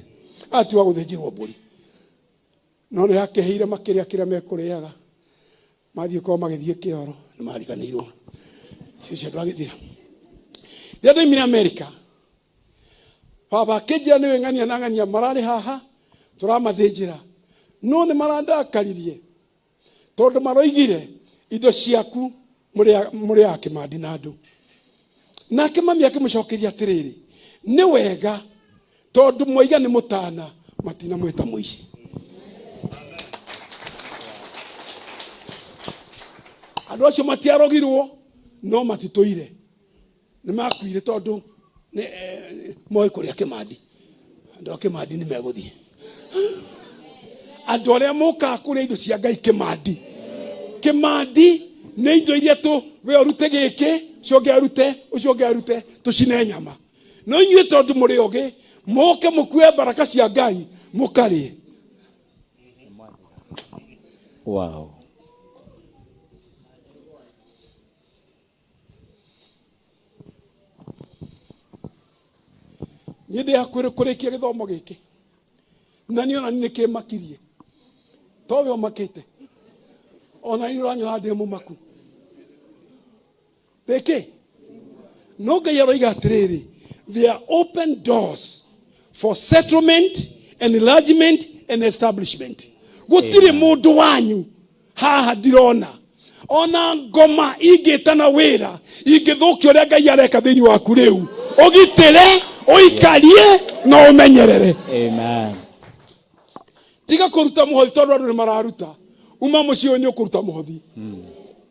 atiwa gũthĩnjĩrwo mbũri no nĩ akĩheire makĩrĩa kĩrĩa mekũrĩaga mathiĩ korwo magĩthiĩ kĩoro nĩ mariganĩirwo cio ndwagĩthira rĩrĩa ndoimire Amerika baba akĩnjĩra nĩwe ng'ania na ng'ania mararĩ haha tũramathĩnjĩra no nĩ marandakaririe tondũ maroigire indo ciaku mũrĩ ya kĩmandi na andũ nake mami akĩmũcokeria atĩrĩrĩ nĩ wega tondũ moiga nĩ mũtana matina mwĩta mũici Andũ acio matiarogirwo no matitũire. Nĩ makuire tondũ moĩ kũrĩa kĩmandi. Andũ a kĩmandi nĩ megũthiĩ. Andũ arĩa moka kũrĩa indo cia Ngai kĩmandi. Kĩmandi nĩ indo iria we ũrute gĩkĩ, ũcio ũngĩ arute, tũcine nyama. No inyuĩ tondũ mũrĩ ogĩ, moke mũkue baraka cia Ngai, mũkarĩe. Wow. Niĩ ndĩ hakuhĩ kũrĩkia gĩthomo gĩkĩ. Na niĩ ona nĩ kĩmakirie. Towe ũmakĩte. Ona niĩ ũranyona ndĩ mũmaku. Rĩkĩ? No Ngai aroiga atĩrĩrĩ. There are open doors for settlement, and enlargement, and establishment. Gũtirĩ mũndũ wanyu haha ndirona. Ona ngoma ingĩtana wĩra, ingĩthũkia ũrĩa Ngai areka thĩinĩ waku rĩu. Ũgitĩre, ũikarie, na ũmenyerere. Amen. Tiga kũruta mũhothi tondũ andũ nĩ mararuta. Uma mũciĩ nĩ ũkũruta mũhothi.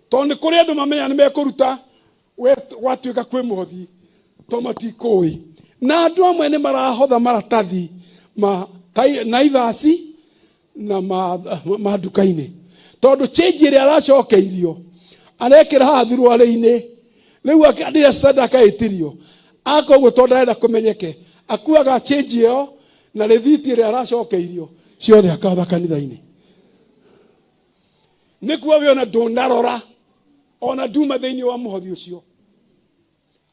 Tondũ nĩ kũrĩ andũ mamenya nĩ mekũruta, watuĩka kwĩ mũhothi. Tomatikoi. Na andũ amwe nĩ marahotha maratathi na ithasi na maduka-inĩ. Tondũ change ĩrĩa aracokeirio arekĩra haha thuruarĩ-inĩ. Rĩu akĩandĩra sadaka ĩtirio. Akoguo tondũ arenda kũmenyeke. Akuaga change ĩyo na rĩthiti ĩrĩa aracokeirio. Ciothe akatha kanitha-inĩ. Nĩkuo we ona ndũnarora. Ona nduma thĩinĩ wa mũhothi ũcio.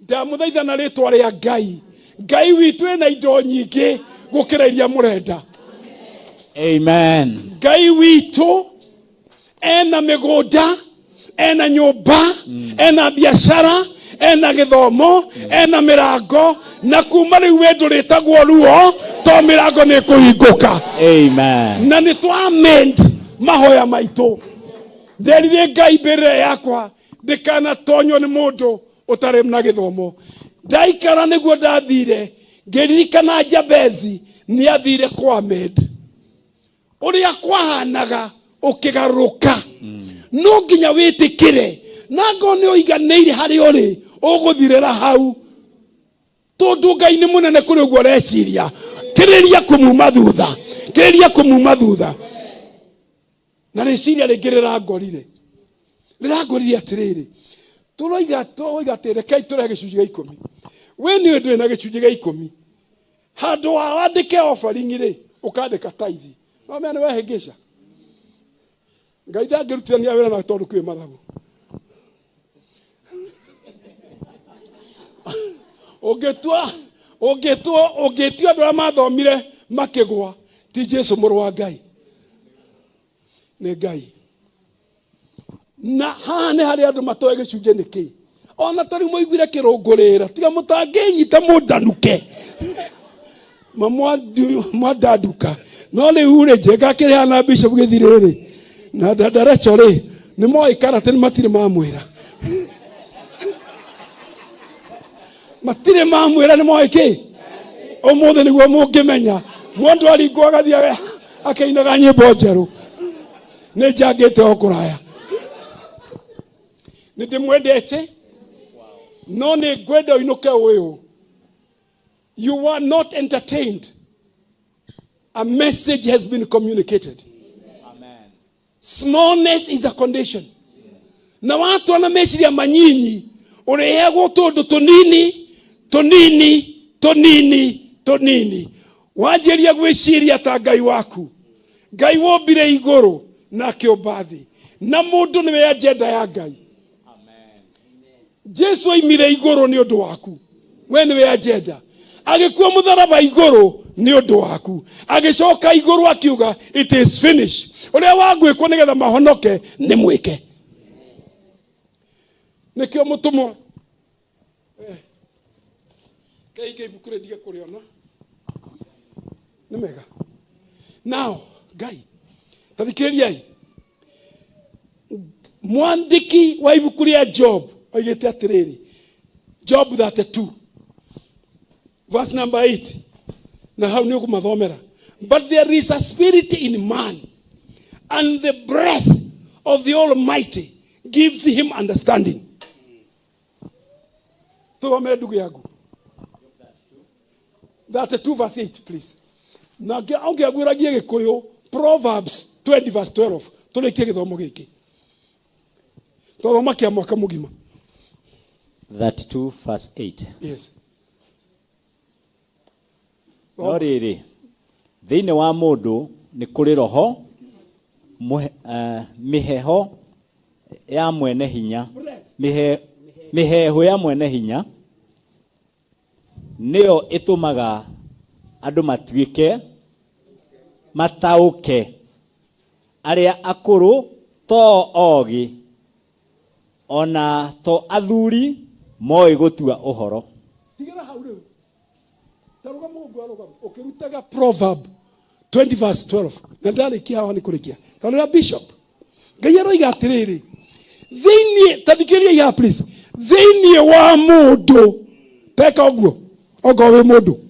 Ndamũthaitha na rĩtwa rĩa Ngai. Ngai witũ ena indo nyingĩ gũkĩra iria mũrenda. Amen. Ngai witũ ena mĩgũnda, ena nyũmba, ena biashara, ena gĩthomo, ena mĩrango, na kuma rĩu we ndũrĩtagwo ruo, to mĩrango nĩ kũhingũka. Amen. Na nĩ twa-amend mahoya maitũ. Nderire Ngai mbere yakwa ndikanatonywo nĩ mũndũ ũtarĩ na gĩthomo. Ndaikara nĩguo ndathire, ngĩririkana Jabezi nĩ athire kwa-amend. Ũrĩa kwahanaga ũkĩgarũrũka. No nginya wĩtĩkĩre. Na ngo nĩ ũiganĩire harĩ ũrĩ ũgũthirĩra hau. Tondũ Ngai nĩ mũnene kũrĩ ũguo reciria. Kĩrĩria kũmuma thutha. Kĩrĩria kũmuma thutha. Na reciria rĩngĩ rĩrangorire. Rĩrangorire atĩrĩrĩ. Tũroiga atĩrĩ kai tũrehe gĩcunjĩ gĩa 10. We nĩ ũndũ na gĩcunjĩ gĩa 10. Handũ wa wandĩke offering rĩ, ũkandĩka tithe. No mena wehĩngĩca. Ngai ndangĩrutithania wĩra na tondũ kwĩ mathabu. Ũngĩtua andũ arĩa mathomire makĩgwa, ti Jesu mũrũ wa Ngai. Nĩ Ngai. Na haha nĩ harĩ andũ matoe gĩcunjĩ nĩkĩ. Ona tarĩ mũiguire kĩrũngũrĩra, tiga mũtangĩnyita mũndanuke. Mwandaduka. No rĩu rĩ njenga kĩrĩa na Bishop Githiri rĩ. Na director rĩ, nĩ moĩ karate nĩ matirĩ mamwĩra. Matirĩ mamwĩra nĩ moĩ kĩ? Ũmũthĩ nĩguo mũngĩmenya. Mũndũ aringwo agathiĩ akĩinaga nyĩmbo njerũ. Nĩ njangĩte o kũraya. Nĩ ndĩmwendete. No nĩ ngwenda ũinũke ũyũ. You are not entertained. A message has been communicated. Amen. Smallness is a condition. Na watu wana meciria manyinyi. Ũrehagwo tũndũ tũnini. Wanjĩria gwĩciria ta Ngai waku. Ngai wombire igũrũ na akĩũmba thĩ. Na mũndũ nĩwe agenda ya Ngai. Amen. Jesu oimire igũrũ nĩ ũndũ waku. We nĩwe agenda. Agĩkua mũtharaba igũrũ nĩ ũndũ waku. Agĩcoka igũrũ akiuga it is finished. Ũrĩa wagwĩkwo nĩgetha mahonoke nĩ mwĩke. Nĩkĩo mũtũmwo. Kaige ibuku rĩ ndige kũrĩona. Nĩ mega. Now, Ngai. Tathikĩrĩriai. Mwandĩki wa ibuku rĩa Job oigĩte atĩrĩrĩ. Job 32. Verse number 8. Na hau nĩ ũkũmathomera. But there is a spirit in man, and the breath of the Almighty gives him understanding. Tuombe ndugu yangu. 32 verse 8, please. Na ongeagwiragie Gikuyu, Proverbs 20 verse 12. Tulekie githomo giki. Tuthoma kia mwaka mugima. 32 verse 8. Yes. No riri, thiini wa mundu ni kuri roho miheho ya mwene hinya, miheho ya mwene hinya niyo itumaga andu matuike matauke aria akuru to ogi ona to athuri moi gutua uhoro. Tigera hau riu. Taruga mungu aruga ukirutaga Proverb 20 verse 12. Na ndari kia hawa ni kurikia. Taruga bishop. Ngai aroiga atiriri. Thiini tathikiria ya please. Thiini wa mundu teka oguo. Ogo we mundu.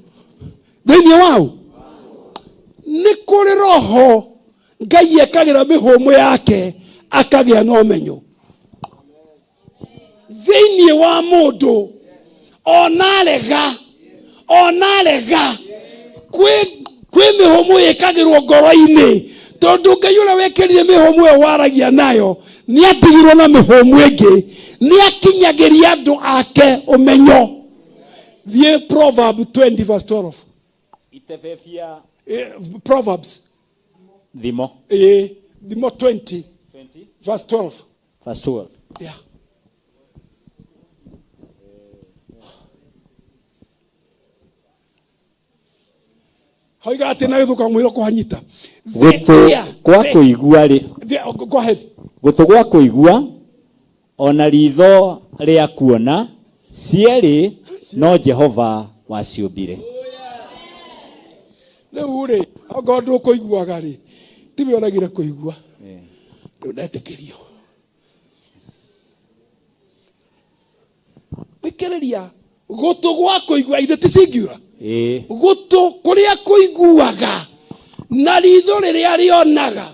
Thiini wao. Ni kuri roho Ngai ekagira mihomo yake akagia no menyo. Thiini wa mundu onarega kwi mihomo yekagirwo ngoro-ini tondu Ngai ura wekirire mihomo yo waragia nayo ni atigirwo na mihomo ingi ni akinyagiria andu ake umenyo. The Proverb 20 verse 12. Itefefia Proverbs Dhimo. Dhimo 20 verse 12. Verse 12. Yeah. Hoiga ati na githuka mwiro kuhanyita. Gutu kwa kuigua ri. Go ahead. Gutu gwa kuigua ona ritho ria kuona cieri no Jehova waciumbire. Riu ri ogo ndu kuiguaga ri tiwe onagire kuigua. Riu ndetikirio. Ikiriria gutu gwa kuigua ithe ticingiura. Gutu kuria kuiguaga na ritho riria rionaga.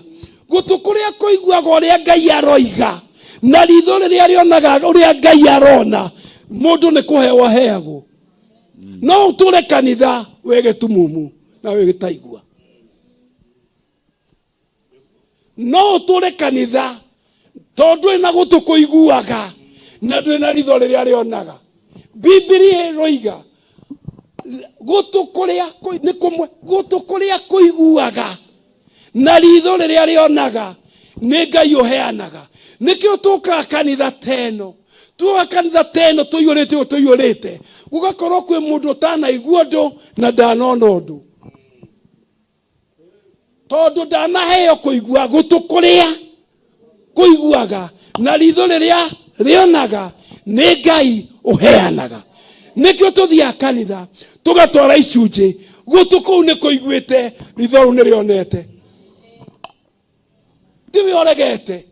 Gutu kuria kuiguaga uria Ngai aroiga na ritho riria rionaga uria Ngai arona. Mundu ni kuhewa heago. No uture kanitha wege tumumu na wege taigua. No uture kanitha tondu ina gutu kuiguaga na ndu ina ritho riria rionaga. Biblia iroiga gutu kuria ni kumwe gutu kuria kuiguaga na ritho riria rionaga ni Ngai uheanaga. Nikio tuka kanitha teno tuwa kanitha teno tuyurite ugakorwo kwi mundu tanaigua ndu na ndanona undu tondu ndanaheo kuigua gutu kuria kuiguaga na ritho riria rionaga ni Ngai uheanaga. Nikio tuthia kanitha tugatwara icunji gutu kuu ni kuiguite ritho ni rionete tiwe oregete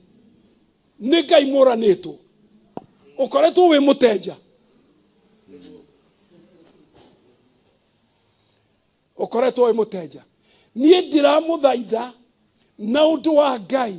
ni Ngai muranitwo ukoretwo wi muteja ukoretwo wi muteja nie ndiramuthaitha na undu wa Ngai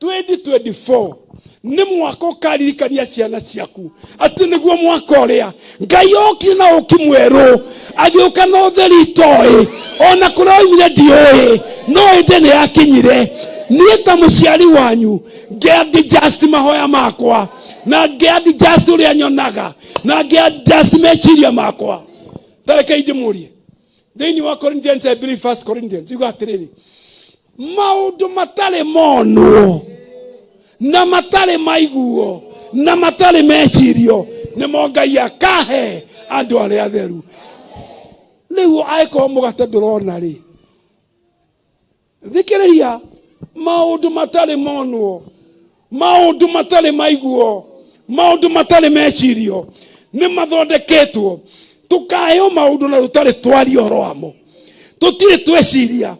2024 ni mwaka ukaririkania ciana ciaku ati niguo mwaka uria Ngai okire na ukimweru agiuka no theri toi ona kuria oimire ndioi no inde ni akinyire nie ta muciari wanyu ngeadjust mahoya makwa na ngeadjust uria nyonaga na ngeadjust mechiria makwa tareke indimurie thiini wa Corinthians 1 Corinthians igo atiriri maundu matare monwo na matare maiguo na matare mechirio ni mo Ngai akahe andu aria atheru. Riu aiko mugate ndurona ri thikiriria maundu matare monwo maundu matare maiguo maundu matare mechirio ni mathondeketwo tukaheo maundu na tutare twari oroamo tutire tweciria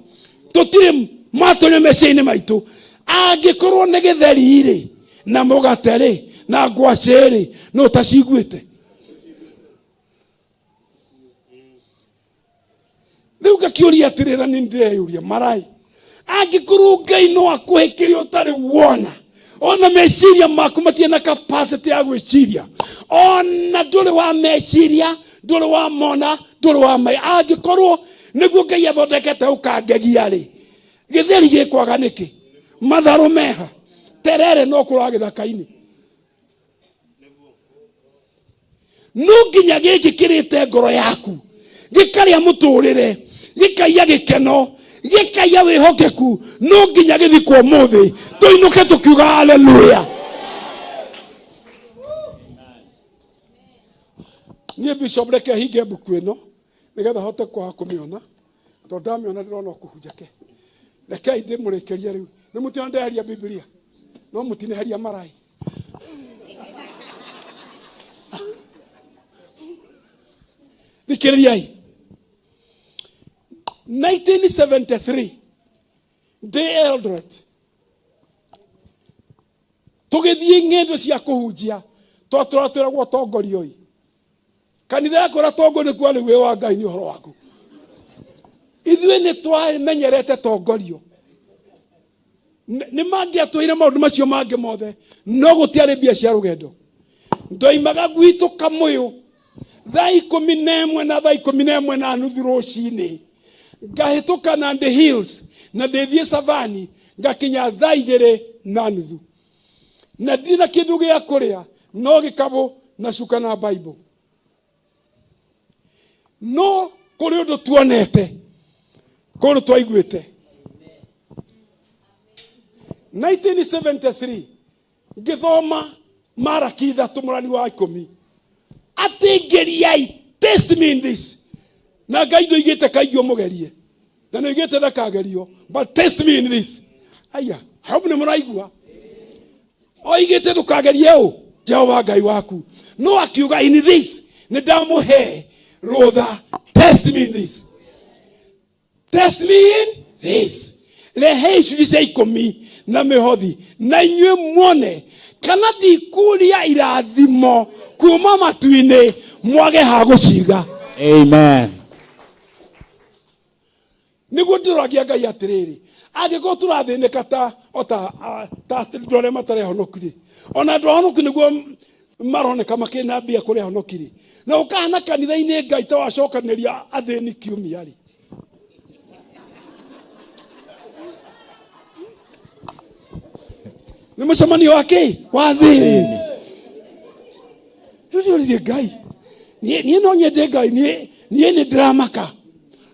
tutire matonye meciini maitu angikorwo ni githeri ri na mugate ri na ngwaci ri no taciguite riu gakiuria atirira ni ndeyuria Marai angikorwo Ngai no akuhikire utari wona ona meciria maku matiena capacity ya gwiciria ona nduri wa meciria nduri wa mona nduri wa mai angikorwo niguo Ngai athondekete ukangegia ri githeri gikwaga niki matharu meha terere no kura githaka-ini nunginya giki kirite ngoro yaku gikaria muturire gikaiya gikeno gikaiya wihokeku nunginya githikwo muthi tuinuke tukiuga haleluya. Ni bishop reke hige buku ino nigetha hote kwa kumiona to ndamiona ndirona kuhunjake reke inde murekeria riu ni mutiona ndeheria Biblia no mutineheria Marai nikiriai 1973 the Eldoret tugithie ngendo cia kuhunjia twaturagwo tongorio kanitha yakora tongorio kwa riwe wa Ngai ni horo waku ithuĩ nĩ twamenyerete tongorio nĩ mangĩatwĩire maũndũ macio mangĩ mothe no gũtiarĩ mbia cia rũgendo ndoimaga gwitũ Kamũyũ thaa 11 na thaa 11 na nuthu rũci-inĩ ngahĩtũka na the hills na ndĩthiĩ Savani ngakinya thaa 2 na nuthu na ndirĩ na kĩndũ gĩa kũrĩa no gĩkabũ na cuka na Bible no kũrĩ ũndũ tuonete kũrĩ twaiguĩte 1973 ngĩthoma Maraki 3 mũrani wa 10 atĩ ngeriai test me in this na Ngai ndoigĩte kaingĩ mũgerie na nĩoigĩte ndakagerio but test me in this aya hope nĩ mũraigua oigĩte ndũkagerie ũ Jehova Ngai waku no akiuga in this nĩ ndamũhe rũtha test me in this test me in this rehe icunjĩ cia 10 na mĩhothi na inyuĩ muone kana ndikuria irathimo kuma matu-inĩ mwage ha gũciga. Amen. Nĩguo ndĩroragia Ngai atĩrĩrĩ angĩkorwo tũrathĩnĩka ta ndore matarĩ honokire ona andũ ahonoku nĩguo maroneka makĩna mbia kũrĩ honokire na ũkahana kanitha-inĩ Ngai ta wacokanĩria athĩni kiumia rĩ nĩ mũcemanio wake wa thĩni nĩũrĩrie Ngai niĩ no nyende Ngai niĩ nĩ ndĩramaka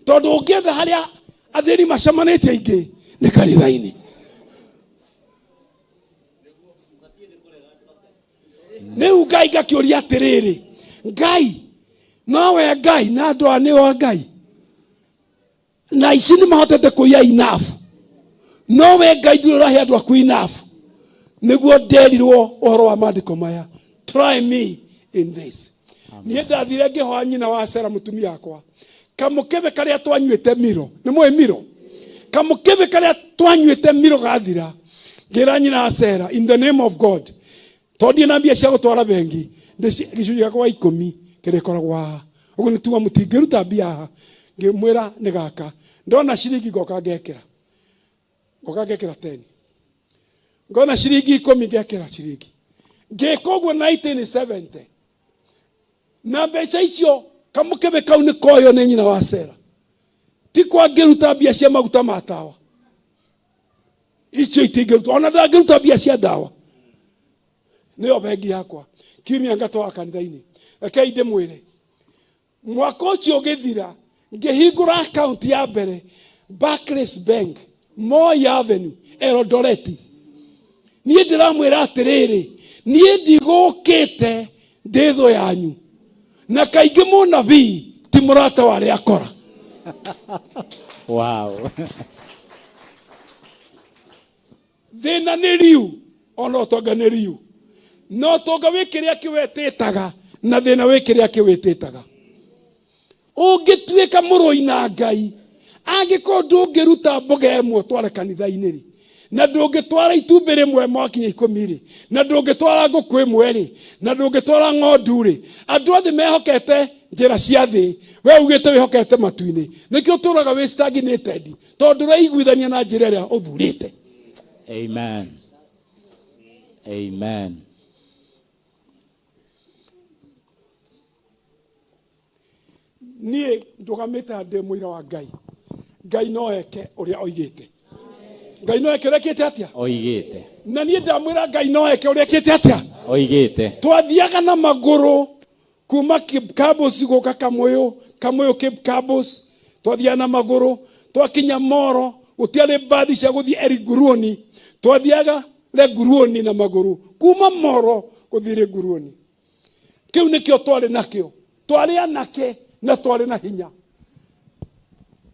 tondũ ũngĩenda harĩa athĩni macemanĩtie aingĩ nĩ kanitha-inĩ rĩu Ngai ngakĩũria atĩrĩrĩ Ngai nowe Ngai na andũ a nĩo Ngai na ici nĩ mahotete kũiya enough nowe Ngai ndũrĩ ũrahe andũ aku enough nĩguo nderirwo ũhoro wa maandĩko maya try me in this. Niĩ ndathire ngĩhoya nyina wa Sera mũtumia wakwa kamũkebe karĩa twanyuĩte miro nĩ mũĩ miro kamũkebe karĩa twanyuĩte miro gathira ngĩra nyina wa Sera in the name of God tondĩ na mbia cia gũtwara bengi gĩcunjĩ gĩakwa 10 kĩrĩkoragwo haha ũguo nĩ tuga mũtingĩruta mbia haha ngĩmwĩra nĩ gaka ndona ciringi ngoka ngekĩra 10 ngona ciringi 10 ngekĩra ciringi ngĩka ũguo 1970 na mbeca icio kamũkebe kau nĩ koyo nĩ nyina wa Sera ti kwa ngĩruta mbia cia maguta ma tawa icio itingĩruta ona ndangĩruta mbia cia ndawa nĩyo bengi yakwa kiumia ngatwara kanitha-inĩ rekei ndĩmwĩre mwaka ũcio ũgĩthira ngĩhingũra account ya mbere Barclays Bank Moi Avenue Eldoret niĩ ndĩramwĩra atĩrĩrĩ niĩ ndigũkĩte ndĩthũ yanyu na kaingĩ mũnabii ti mũrata warĩ akora. Wow. Thĩna nĩ riu ona ũtonga nĩ riu no tonga wĩ kĩrĩa kĩwĩtĩtaga na thĩna wĩ kĩrĩa kĩwĩtĩtaga ũngĩtuĩka mũrũi na Ngai angĩkorwo ndũngĩruta mboga ĩmwe tware kanitha-inĩ rĩ na ndũngĩtwara itumbĩ rĩmwe mwakinya 10 rĩ na ndũngĩtwara ngũkũ ĩmwe rĩ na ndũngĩtwara ng'ondu rĩ andũ othe mehokete njĩra cia thĩ we ugĩte wĩhokete matu-inĩ nĩkĩo ũtũraga wĩ stagnated tondũ ũraiguithania na njĩra ĩrĩa ũthurĩte. Amen. Amen. Nie ndugamite ande muira wa Ngai. Ngai no eke uria oigite. Ngai no eke uria ekite atia? Oigite. Na nie ndamwira Ngai no eke uria ekite atia? Oigite. Twathiaga na maguru kuma Cape Cabos goka Kamoyo Cape Cabos. Twathiaga na maguru, twakinya Moro, gutiari bathi cia guthii Eriguruoni. Twathiaga Leguruoni na maguru. Kuma Moro guthii Leguruoni. Kiu nikio twari nakio. Twari anake na twari na hinya.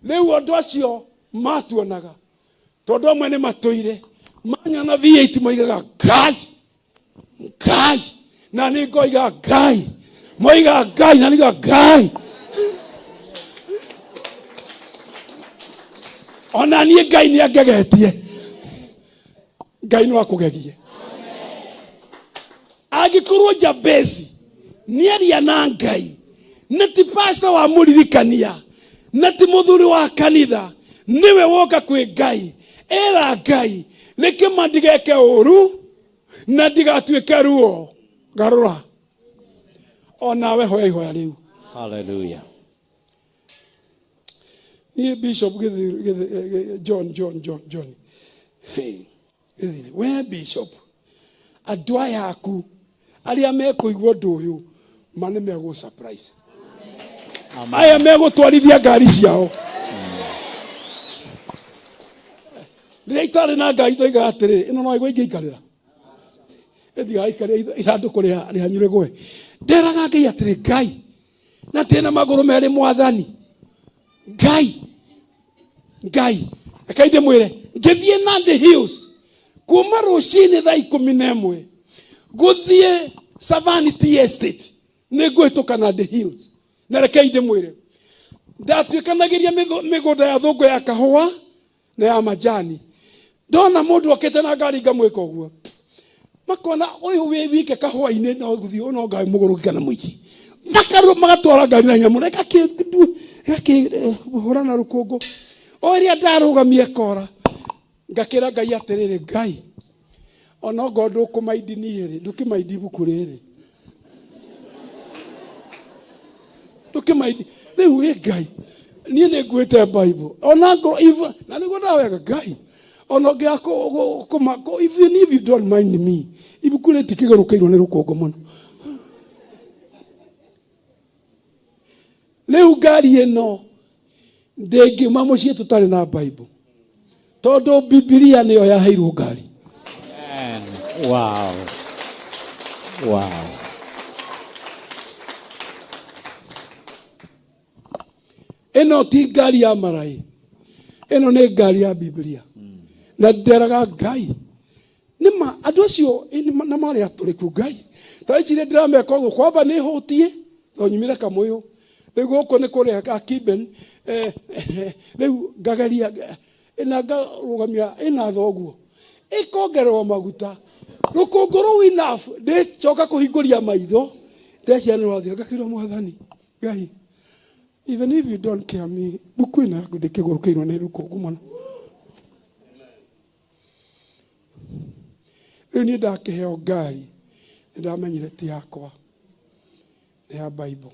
Leo andu acio matuonaga. Tondu amwe ni matoire. Manya na V8 moigaga Ngai. Na ni ngoiga Ngai. Moiga Ngai na ni Ngai. Ona ni Ngai ni angegetie. Ngai no akugegie. Agikorwo Jabezi ni aria na Ngai. Nati pastor wa muririkania. Nati muthuri wa kanitha. Niwe woka kwi Ngai. Era Ngai. Leke mandigeke uru. Na ndigatuike ruo. Garura. Ona we hoya riu. Hallelujah. Ni Bishop John. Hey. We Bishop. Adwa yaku. Aria mekuigwo ndu uyu. Mane mego surprise. Aya mego twarithia ngari ciao. Ndireitare na ngari toiga atiri ino no igwe ingeikarira. Endi aikarira ithanduku rihanyure gwe. Nderaga Ngai atiri Ngai. Na tena maguru meri mwathani. Ngai. Akaide mwire. Ngithie Nandi Hills. Kuma Ruci-ini thaa 11. Guthie Savanity Estate. Niguituka Nandi Hills. Na rekaide mwire. Ndatuikanagiria migunda ya thungu ya kahua na ya majani. Ndona mundu okete na ngari ngamwika uguo. Makona uyu we wike kahua-ini no guthie no ngai muguru kana muici. Magatwara ngari na nyamu reka hura na rukungu. Oria ndarugamie kora. Ngakira Ngai atiriri Ngai. Ona gondo kumaidi niiri ndukimaidi buku riri. Ndukimaidi riu we Ngai. Nie ne gwete Bible. Ona go even na nigo ndawega Ngai. Ona giako ko even if you don't mind me. Ibuku ritikigarukairwo ni rukungu muno. Leo ngari eno ndegi mamucie tutari na Bible. Todo Biblia niyo yaheirwo ngari. Wow. Eno ti ngari ya Marai. Eno ne ngari ya Biblia. Na nderaga Ngai. Nima andu acio na mari aturiku Ngai. Taicire ndirameka uguo kwamba ni hutie. Thonyumire kamuyo. Riu ko ne kore akiben riu gagaria ina garugamia ina thoguo ikongerwo maguta rukunguru enough de choka kuhinguria maitho ndecianirwo thio ngakirwo mwathani Ngai even if you don't care me buku ina ndikigurukiirwo ni rukungu muno riu ni ndakiheo ngari ndamenyire ti yakwa ni ya Bible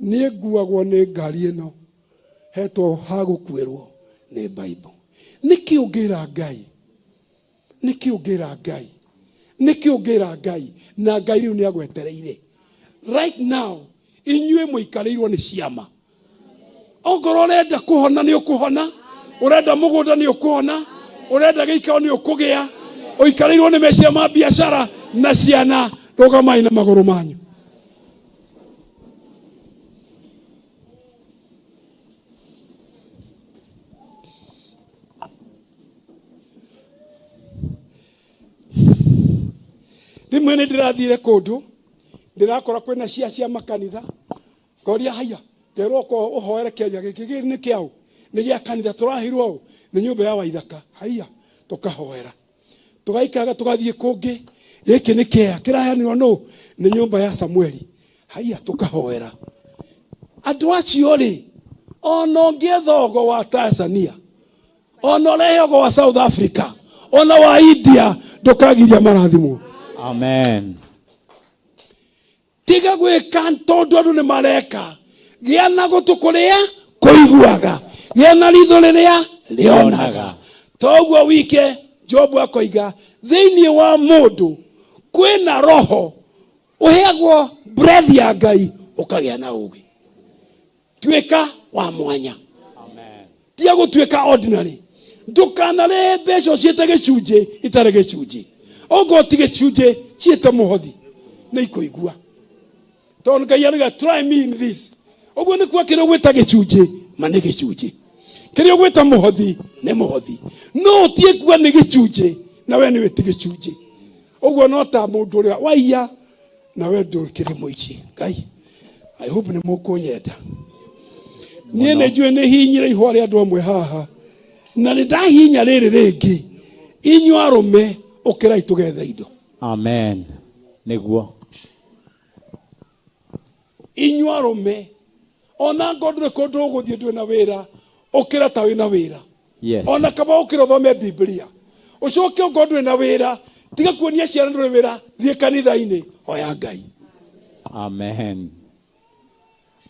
ni nguagwo ni ngari ino hetwo hagukwirwo ni Bible nikiungira Ngai na Ngai riu ni agwetereire right now inyue muikarirwo ni ciama ongoro urenda kuhona ni ukuhona urenda mugunda ni ukuhona urenda giikao ni ukugia uikarirwo ni meciria ma biashara na ciana rugamai na maguru manyu Rimwe ndirathire kundu ndirakora kwina cia makanitha ngoria haya ngerwo ko uhoere Kenya giki ni kiao ni gia kanitha turahirwo ni nyumba ya Waithaka haya tukahoera tugaikaga tugathie kungi giki ni kia kirahanirwo no ni nyumba ya Samueli haya tukahoera andu acio ri ono ngethogo wa Tanzania ono rehogo wa South Africa ona wa India ndukagiria marathimo. Amen. Tiga gwika tondu andu ni mareka. Gia na gutukuria kuiguaga. Gia na ritho riria rionaga. Toguo wike Job akoiga thiini wa mundu kwina roho uheagwo breath ya Ngai ukagia na ugi. Tuika wa mwanya. Amen. Tia gutuika ordinary. Ndukanare mbeca ciete gicunji itare gicunji. Ogo tige gicunji ciete muhothi na ikuigua. Tondu Ngai araga try me in this. Ogo ni kwa kire gwita gicunji mane gicunji. Kire gwita muhothi ne muhothi. No tie kwa ni gicunji na we ni witi gicunji. Ogo no ta mundu ria waiya na we ndu kire muici. Ngai I hope ni mukunyenda. Nie ne jwe ne hinyire ihwa ria andu amwe haha. Na ni ndahinya riri ringi inyu arume ukira itugethe indo. Amen. Niguo. Inyu arume ona ngodre kondo guthie ndwe na wira ukira ta wina wira. Yes. Ona kama ukira thome Biblia ucoke ngodwe na wira tiga kuonia ciana ndwe wira thie kanitha-ini hoya Ngai. Amen.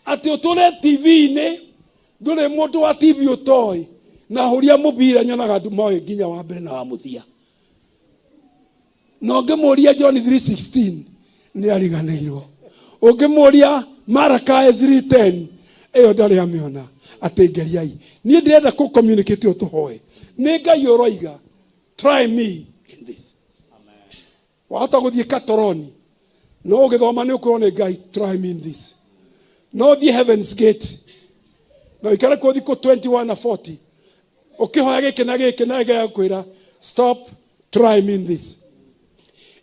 Ati utule TV-ini ndure mundu wa TV utoi na huria mubira nyonaga ndumoe nginya wa mbere na wa muthia. No ngemuria John 3:16 ni ariganeirwo. Ungemuria Marai 3:10 eyo ndari amiona ati ngeriai. Ni ndirenda ku communicate utuhoe. Ni Ngai uroiga try me in this. Amen. Wahota guthie Katoroni no ugithoma ni ukurone Ngai try me in this. No the heavens gate. No ikara ko thiko 21 na 40. Ukihoya giki na giki na Ngai akwira stop try me in this.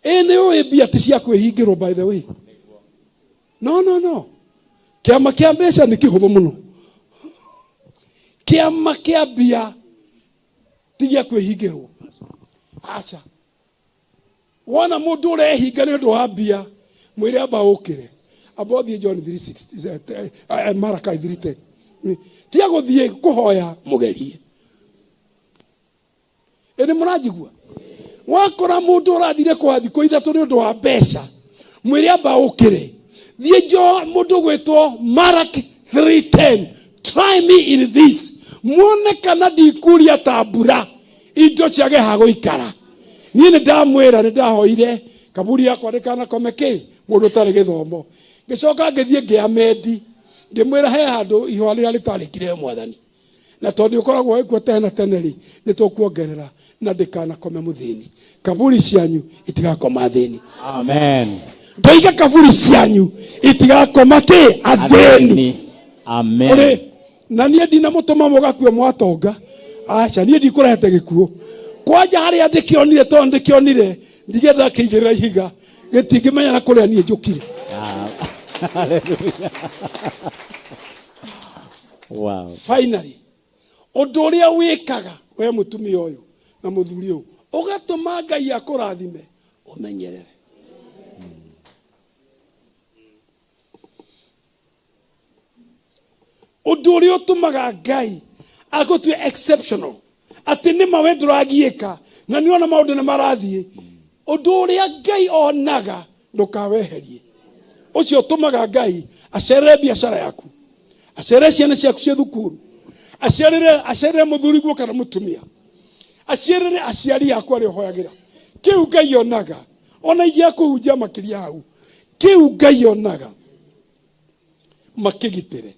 Ene o bia tisia kwihingirwo by the way. No. Kiama kia mbeca ni kihuthu muno. Kiama kia bia tigia kwihingirwo. Acha. Wana mundu urehinga ni undu wa bia mwire aba ukire. Abothi John 3:16 Marai 3:10. Tiga guthie kuhoya mugerie. Ene murajigua. Wakora mundu urathire kwa thiko ithatu ni undu wa mbeca mwire aba ukire. Thie jo mundu gwetwo Marai 3:10 try me in this. Muone kana ndikuria tabura indo ciage ha guikara. Nie ni ndamwira ni ndahoire kaburi yakwa ndikana komeke mundu tari githomo. Ngicoka ngithie ngiamedi ngimwira he handu ihwa rira ritarikire mwathani. Na tondu ukoragwo ikuo tena teneri ni tukuongerera na ndikana kome muthini. Kaburi cianyu itigakoma thini. Amen. Ndaiga kaburi cianyu itigakoma ki athini. Amen. Ore na nie ndina mutuma mugakuo mwatonga. Acha nie ndikurete gikuo. Kwanja haria ndikionire tondu ndikionire ndigetha kiigirira ihiga gitingimenya na kuria nie njukire. Hallelujah. Wow. Finally undu uria wikaga we mutumia uyu na muthuri uyu ugatuma Ngai akurathime umenyerere. Undu uria utumaga Ngai agutue exceptional ati ni mawe nduragiika na ni ona maundu ni marathie. Undu uria Ngai onaga ndukaweherie. Ucio utumaga Ngai acerere biashara yaku, acerere ciana ciaku cia thukuru, acerere muthuri guo kana mutumia, acerere aciari yaku ari hoyagira. Kiu Ngai onaga ona igia kuhunjia makiria hau. Kiu Ngai onaga makigitire.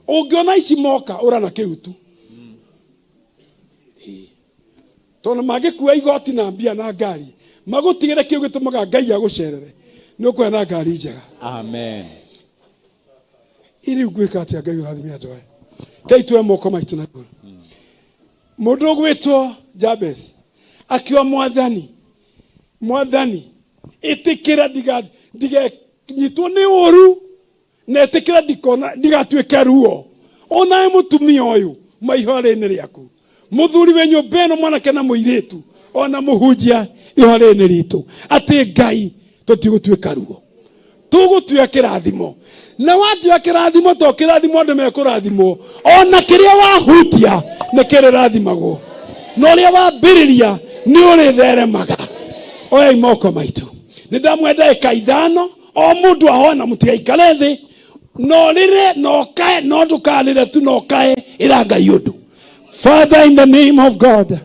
Ungiona ici moka urana kiutu. Tondu magikuwa igoti na mbia na ngari magutigire kiu gitumaga Ngai agucerere ni ukwena ngari njega. Amen. Iri gwika ati Ngai urathime andu aya. Kai twe moko maitu na iguru. Mundu gwitwo Jabez akiwa mwathani itikira diga nyitwo ni uru na itikira digatwike ruo. Ona mutumia uyu maihore-ini riaku muthuri we nyumba ino mwanake na muiritu ona muhunjia ihore-ini ritu ati Ngai tutigutwika ruo tugutwika kirathimo na watwika kirathimo to kirathimo andu mekurathimo ona kiria wahutia ne kirirathimagwo no ria wambiriria ni uri theremaga oya imoko maitu nindamwenda ikaithano o mundu ahona mutigaikare thi no rire no kae no ndukarire tu no kae iranga yundu. Father, in the name of God,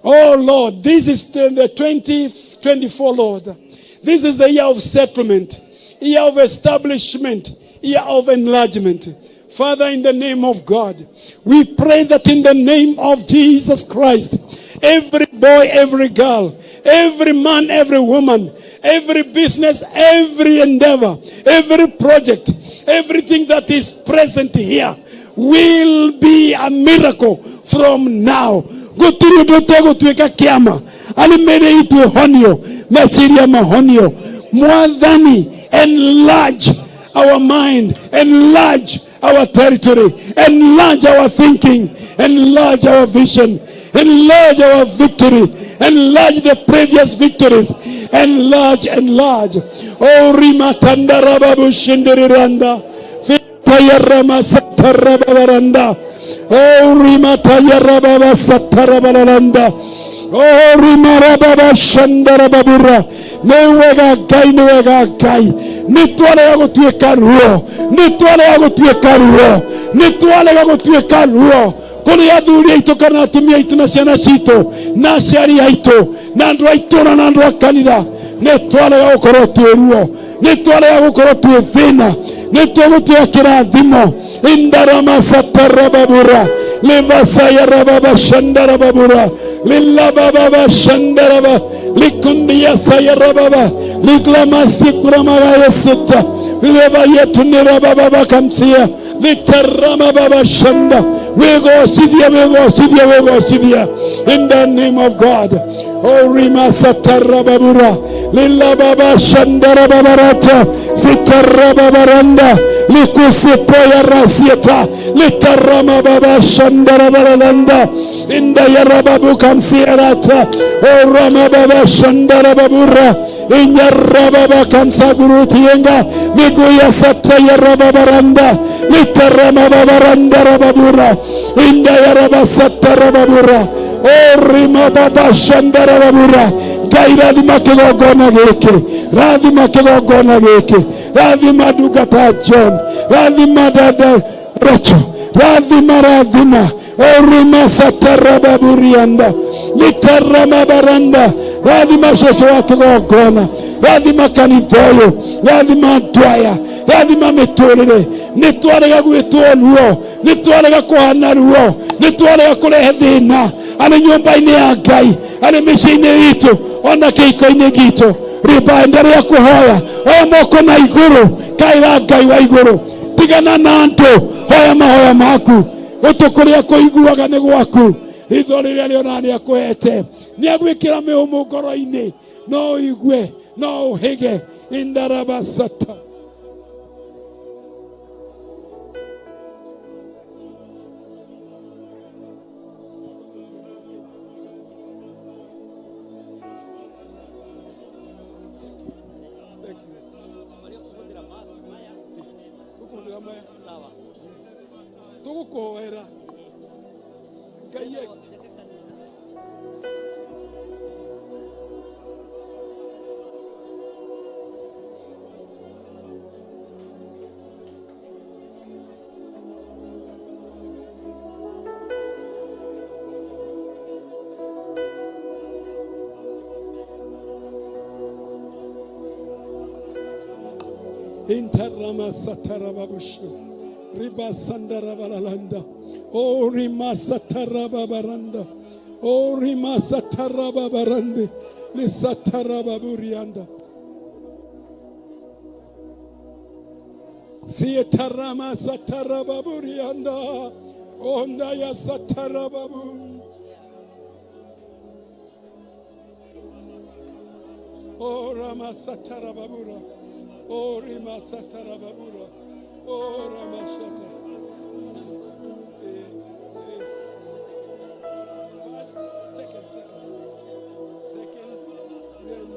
oh Lord, this is the 2024, Lord. This is the year of settlement, year of establishment, year of enlargement. Father, in the name of God, we pray that in the name of Jesus Christ, every boy, every girl, every man, every woman, every business, every endeavor, every project, everything that is present here will be a miracle from now. Guturu dotego tuweka kiama. Alimere itu honio. Machiria mahonio. Mwadhani, enlarge our mind. Enlarge our territory. Enlarge our thinking. Enlarge our vision. Enlarge our victory. Enlarge the previous victories. Enlarge, enlarge. Oh, rimatanda rababu shindiriranda. Fitaya rama satarababaranda. Oh, rimataya rababa satarababaranda. Oh, rimarababa shandarababura. Newega gai. Nitwale yago tuweka ruo. Nitwale yago tuweka ruo. Nitwale yago tuweka ruo. Kuli athuri aitu kana atumia aitu na ciana citu na aciari aitu na andu aitu na andu a kanitha nitwale ya gukorwo twi ruo nitwale ya gukorwo twi thina nitwagutwia kirathimo indarama satarababura livasaya rababa shandarababura lilababa shandaraba likundia saya rababa liglamasi kuramaga yesuta leva yetu nirababa kamsia litarama baba shanda. We go Sidia. In the name of God. Oh, Rima Satarababura. Lilla Baba Shandara Babarata. Sitarababaranda. Likusipoya Rasieta. Litarama Baba Shandara Baralanda. In the Yarababu Kamsierata. Oh, Rama Baba Shandara Babura. In Yarababa Kamsagurutienga. Miguya Sataya Rababaranda. Litarama Babaranda Rababura. In the Yarabasata Rababura. Oh, Rima Baba Shandara Rababura. Gaira di makegogona geke. Radhi makegogona geke. Radhi madugata John. Radhi madada Rachel. Radhi maradhima. Oh, Rima Satarababurianda. Litarama Baranda. Radhi mashosho wakegogona. Radhi makanitoyo. Radhi madwaya. Radhi mametorere. Nitwarega gwitwonuo. Nitwarega kuhana ruo. Nitwarega kurehe thina. Ani nyumba-ini ya Ngai. Ani mĩciĩ-inĩ itu. Ona kĩhiko-inĩ gitu. Riba endelea kuhoya. Hoya moko na iguru. Kaira Ngai wa iguru. Tigana na andu. Hoya mahoya maku. Gutu kuria kuiguaga ni gwaku. Ritho riria riona ni akuhete. Ni agwikira mihumu ngoro-ini. No igue. No uhige. Indarabasata. Tugukoera Ngai Intarama satarababushu Riba sandara balalanda. Oh, Rima satara baranda. Oh, Rima satara barande. Li satara baburianda. Theotarama satara baburianda. Onda ya satara babu. Oh, Rama satara babura. Oh, Rima satara babura. Oh, Ramashata. First, second. Then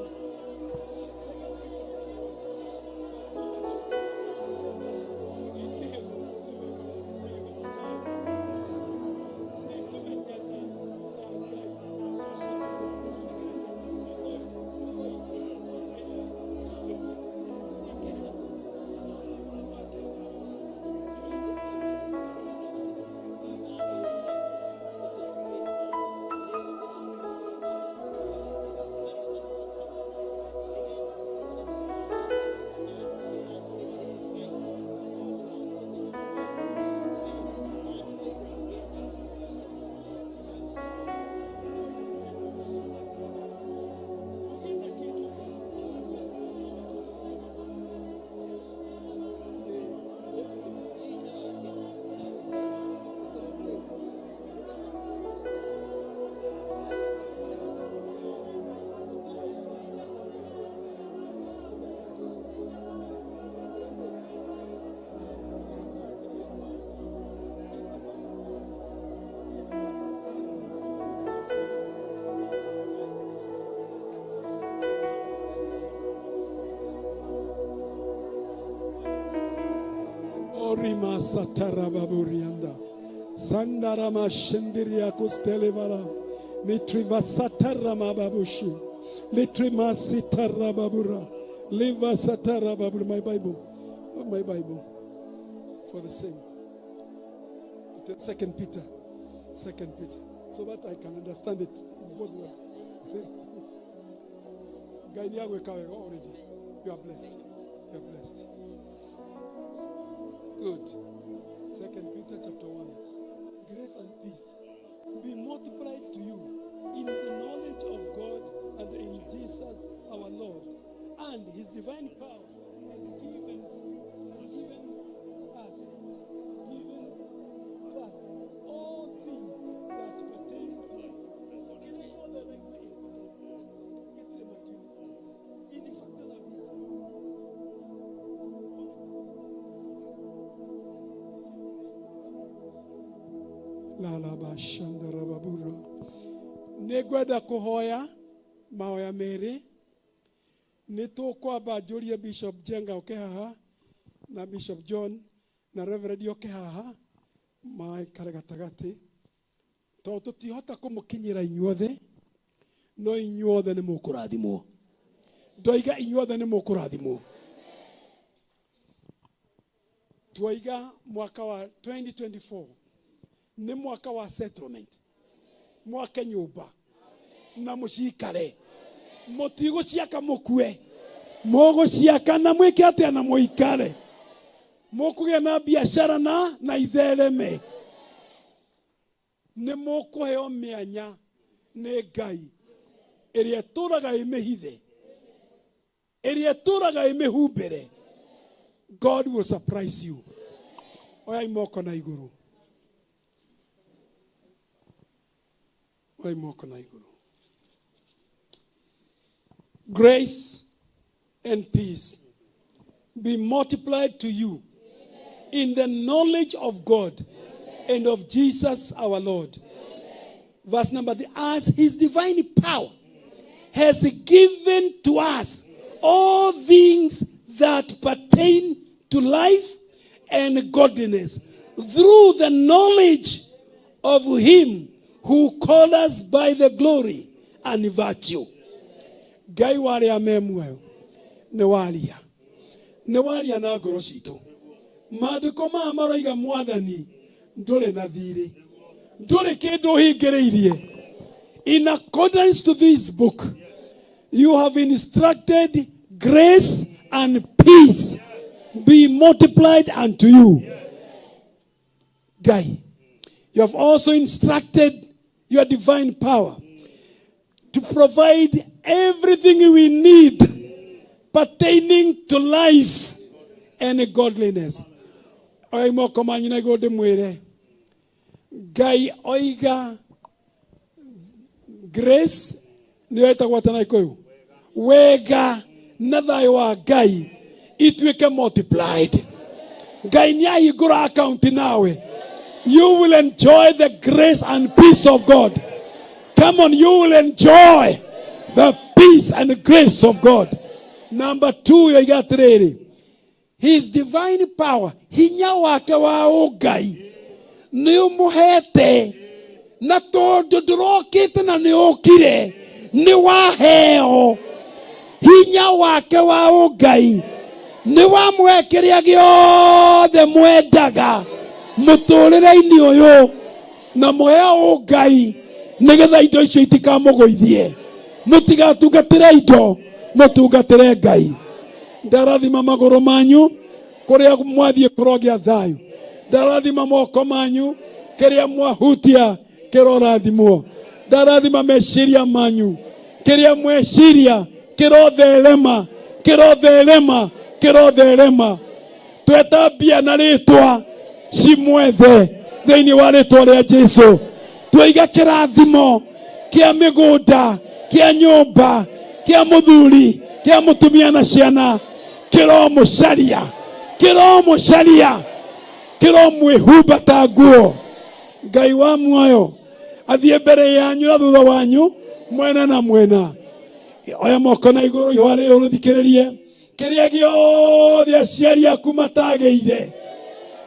Orima satara baburianda. Sandara mashendiria kuspele bara. Mitriva satara mababushi. Litrima sitara babura. Liva satara babura. My Bible. Oh, my Bible. For the same. 2 Peter. 2 Peter. So that I can understand it both ways. Already. You are blessed. You are blessed. Good. 2 Peter chapter 1. Grace and peace be multiplied to you in the knowledge of God and in Jesus our Lord. And his divine power has given us all things that pertain to life. Negweda kuhoya mahoya meri nitukwamba njurie Bishop Jenga okehaha na Bishop John na Reverend okehaha maikare gatagati to tutihota kumukinyira inyuothe no inyuothe ni mukurathimwo ndoiga inyuothe ni mukurathimwo twoiga mwaka wa 2024 ni mwaka wa settlement mwaka nyumba na mucikare mutigo ciaka mukue mogo ciaka na mwike atia na muikare mukuge na biashara na ithereme ni mukuheo mianya ni Ngai iria turaga imehithe iria turaga imehumbere. God will surprise you. Oya imoko na iguru. Grace and peace be multiplied to you in the knowledge of God and of Jesus our Lord. Verse number 3. As his divine power has given to us all things that pertain to life and godliness through the knowledge of him who called us by the glory and virtue. Gai wale amemuyo. Newalia na ngoro citu. Maandiko ma maroiga mwathani ndure na thiri. Ndure kindu hingireirie. In accordance to this book, you have instructed grace and peace be multiplied unto you. Gai, you have also instructed your divine power to provide everything we need pertaining to life and godliness. Oimo komanyi na gode mwere. Gai oiga grace niyo itagwatana ikoyo. Wega na thayo wa Ngai itweke multiplied. Ngai nia igura account nawe. You will enjoy the grace and peace of God. Come on, you will enjoy the peace and the grace of God. Number 2, you got ready. His divine power. Hinya wake wa Ngai. Ni umuhete. Na tondu ndurokite na ni okire. Ni waheo. Hinya wake wa Ngai. Ni wamwekeria giothe mwendaga. Muturire-ini uyu na muheo Ngai nigetha indo icio itikamugoithie. Mutigatungatire indo, mutungatire Ngai. Ndarathima maguru manyu kuria mwathie kurogia thayu. Ndarathima moko manyu kiria mwahutia kirorathimwo. Ndarathima meciria manyu kiria mweciria kirotherema. Twetambia na ritwa cimwethe thiini wa ritwa ria Jesu. Twiga kirathimo kia migunda, kia nyumba, kia muthuri, kia mutumia na ciana, kiromucaria, kiromwihumba ta nguo. Ngai wa muoyo athie mbere yanyu na thutha wanyu mwena na mwena. Oya moko na iguru ihware uruthikiririe kiria giothe aciari aku matageire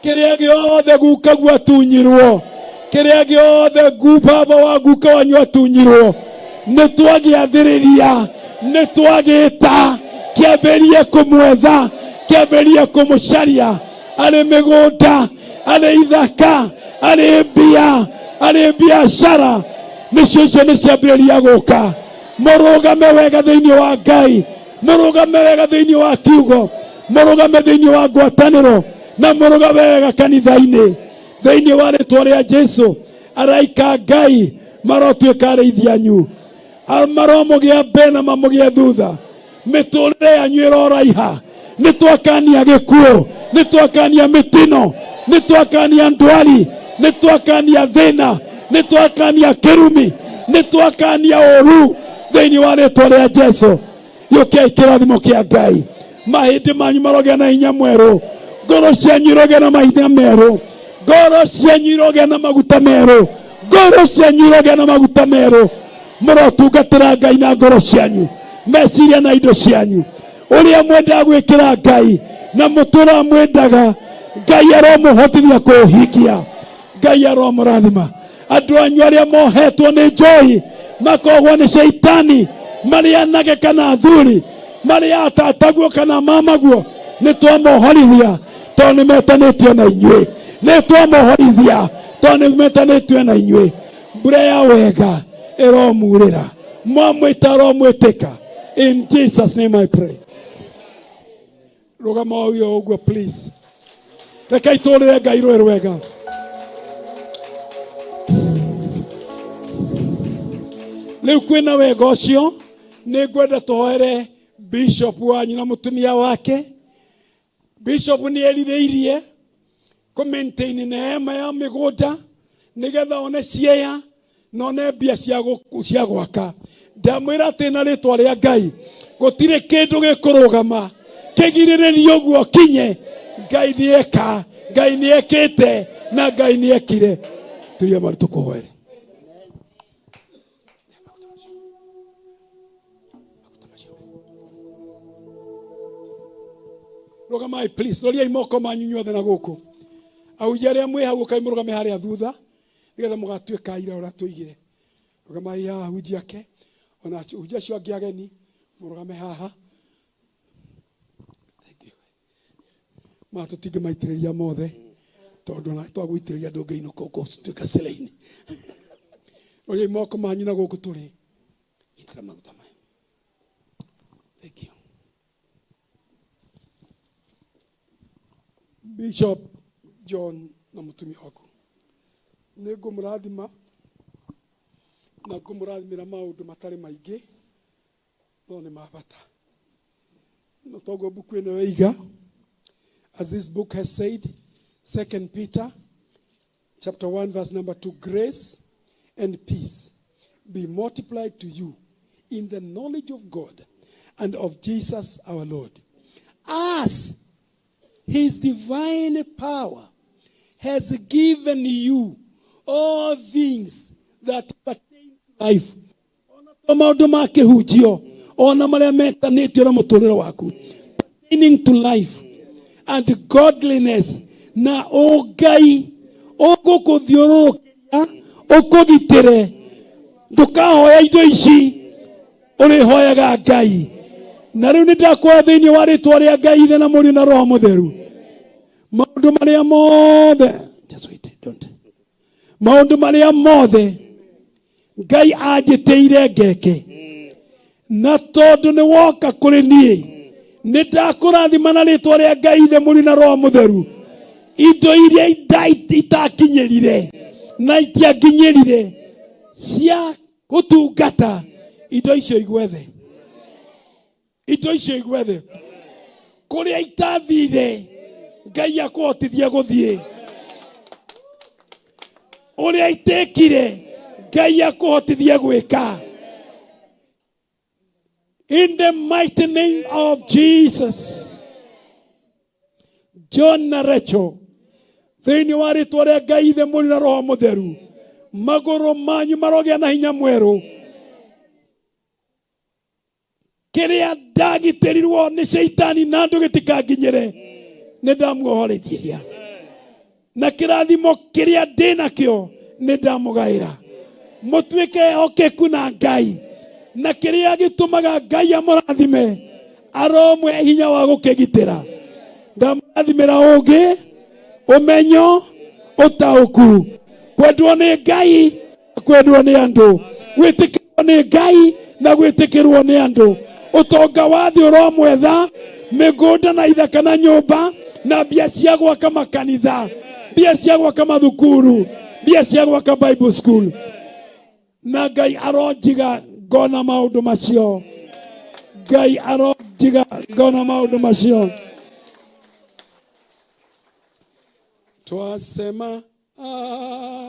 Kiria giothe guka gwatunyirwo. Kiria giothe baba wa guka wanyu atunyirwo. Nitwagiathiriria. Nitwagita. Kiamberie kumwetha. Kiamberie kumucaria. Ari migunda. Ari ithaka. Ari mbia. Ari biashara. Nicio icio niciambĩrĩria gũka. Mũrũgame wega thĩinĩ wa Ngai. Mũrũgame wega thĩinĩ wa kiugo. Mũrũgame thĩinĩ wa ngwatanĩro. Na mũrũgame wega kanitha-inĩ. Thĩinĩ wa rĩĩtwa rĩa Jesũ. Araika Ngai marotuĩka arĩithi anyu. Maromũgĩa mbere na mamũgĩa thutha. Mĩtũrĩre yanyu ĩroraiha. Nĩtwakania gĩkuũ. Nĩtwakania mĩtino. Nĩtwakania ndwari. Nĩtwakania thĩna. Nĩtwakania kĩrumi. Nĩtwakania ũru. Thĩinĩ wa rĩĩtwa rĩa Jesũ. Yũkai kĩrathimo kĩa Ngai. Mahĩndĩ manyu marogĩa na hinya mwerũ. Ngoro cianyu irogĩa na mahinya merũ. Ngoro cianyu irogĩa na maguta merũ. Ngoro cianyu irogĩa na maguta merũ. Mũrotungatĩra Ngai na ngoro cianyu. Meciria na indo cianyu. Ũrĩa mwendaga gwĩkĩra Ngai na mũtũũra mwendaga, Ngai aromũhotithia kũũhingia. Ngai aromũrathima. Andũ anyu arĩa mohetwo nĩ njoohi makohwo nĩ Shaitani, marĩ anake kana athuri, marĩ atataguo kana mamaguo, nĩtwamohorithia tondũ nĩmetanĩtio na inyuĩ. Nĩtwamohorithia tondũ nĩmetanĩtio na inyuĩ. Mbura ya wega ĩromurĩra. Mwamwĩta aromwĩtĩka. In Jesus' name I pray. Rũgama ũyũ ũguo please. Reka itũrĩre Ngai rũĩ rwega. Rĩu kwĩna wega ũcio nĩngwenda tũhoere Bishop wanyu na mũtumia wake. Bishop nĩerirĩirie kũ-maintain neema ya mĩgũnda nĩgetha one ciea na one mbia cia gwaka. Ndamwĩra atĩ na rĩĩtwa rĩa Ngai gũtirĩ kĩndũ gĩkũrũgama kĩgirĩrĩrie ũguo kinye. Ngai nĩeka, Ngai nĩekĩte na Ngai nĩekire. Turia maru tũkũhoere. Rũgamai please. Roriai moko manyu inyuothe na gũkũ. Ahunjia arĩa mwĩ hau ũkai mũrũgame harĩa thutha nĩgetha mũgatuĩka ira ũrĩa tũigire. Rũgamai haha ahunjia ake. Ona ahunjia acio angĩ ageni mũrũgame haha. Tũtingĩmaitĩrĩria mothe tondũ ona twagũitĩrĩria ndũngĩinũka ũtuĩka cĩra-inĩ. Roriai moko manyu na gũkũ tũrĩ. Itĩra maguta maya. Thank you. Bishop John na mũtumia waku. Nĩngũmũrathima na ngũmũrathimĩra maũndũ matarĩ maingĩ no nĩ ma bata. No toguo buku ĩno waiga. As this book has said, 2 Peter chapter 1 verse number 2, grace and peace be multiplied to you in the knowledge of God and of Jesus our Lord, as his divine power has given you all things that pertain to life. Maũndũ ma kĩhunjio ona marĩa metanĩtio na mũtũũrĩre waku, pertaining to life and godliness, na Ngai ũgũkũthiũrũrũkĩria ũkũgitĩre. Ndũkahoya indo ici, ũrĩhoyaga Ngai. Na rĩu nĩndakũhoya thĩinĩ wa rĩĩtwa rĩa Ngai Ithe na Mũriũ na Roho Mũtheru, maũndũ marĩa mothe, just wait, don't. Maũndũ marĩa mothe Ngai anjĩtĩire ngeke, na tondũ nĩ woka kũrĩ niĩ, nĩndakũrathima na rĩĩtwa rĩa Ngai Ithe Mũriũ na Roho Mũtheru. Indo iria itakinyĩrire na itianginyĩrire cia gũtungata, indo icio igwethe. Indo icio igwethe. Kũrĩa itathire, Ngai akũhotithie gũthiĩ. Ũrĩa itekire, Ngai akũhotithie gwĩka. In the mighty name of Jesus. John na Rachel, thĩinĩ wa rĩĩtwa rĩa Ngai Ithe Mũriũ na Roho Mũtheru, magũrũ manyu marogĩa na hinya mwerũ. Kĩrĩa ndagitĩrirwo nĩ Shaitani na andũ gĩtikanginyĩre, nĩndamuohorethiria. na kirathimo kiria ndi nakio ni ndamugaira. Mutuike hokeku na Ngai, na kiria gitumaga Ngai amurathime aromwe hinya wa gukigitira. Ndamurathimira ugi, umenyo, utauku, kwendwo ni Ngai, kwendwo ni andu, gwitikirwo ni Ngai na gwitikirwo ni andu, utonga wa thi uromwetha, migunda na ithaka na nyumba, na mbia cia gwaka makanitha, mbia cia gwaka mathukuru, mbia cia gwaka Bible school. Na Ngai aronjiga ngona maundu macio, Ngai aronjiga ngona maundu macio. Twasema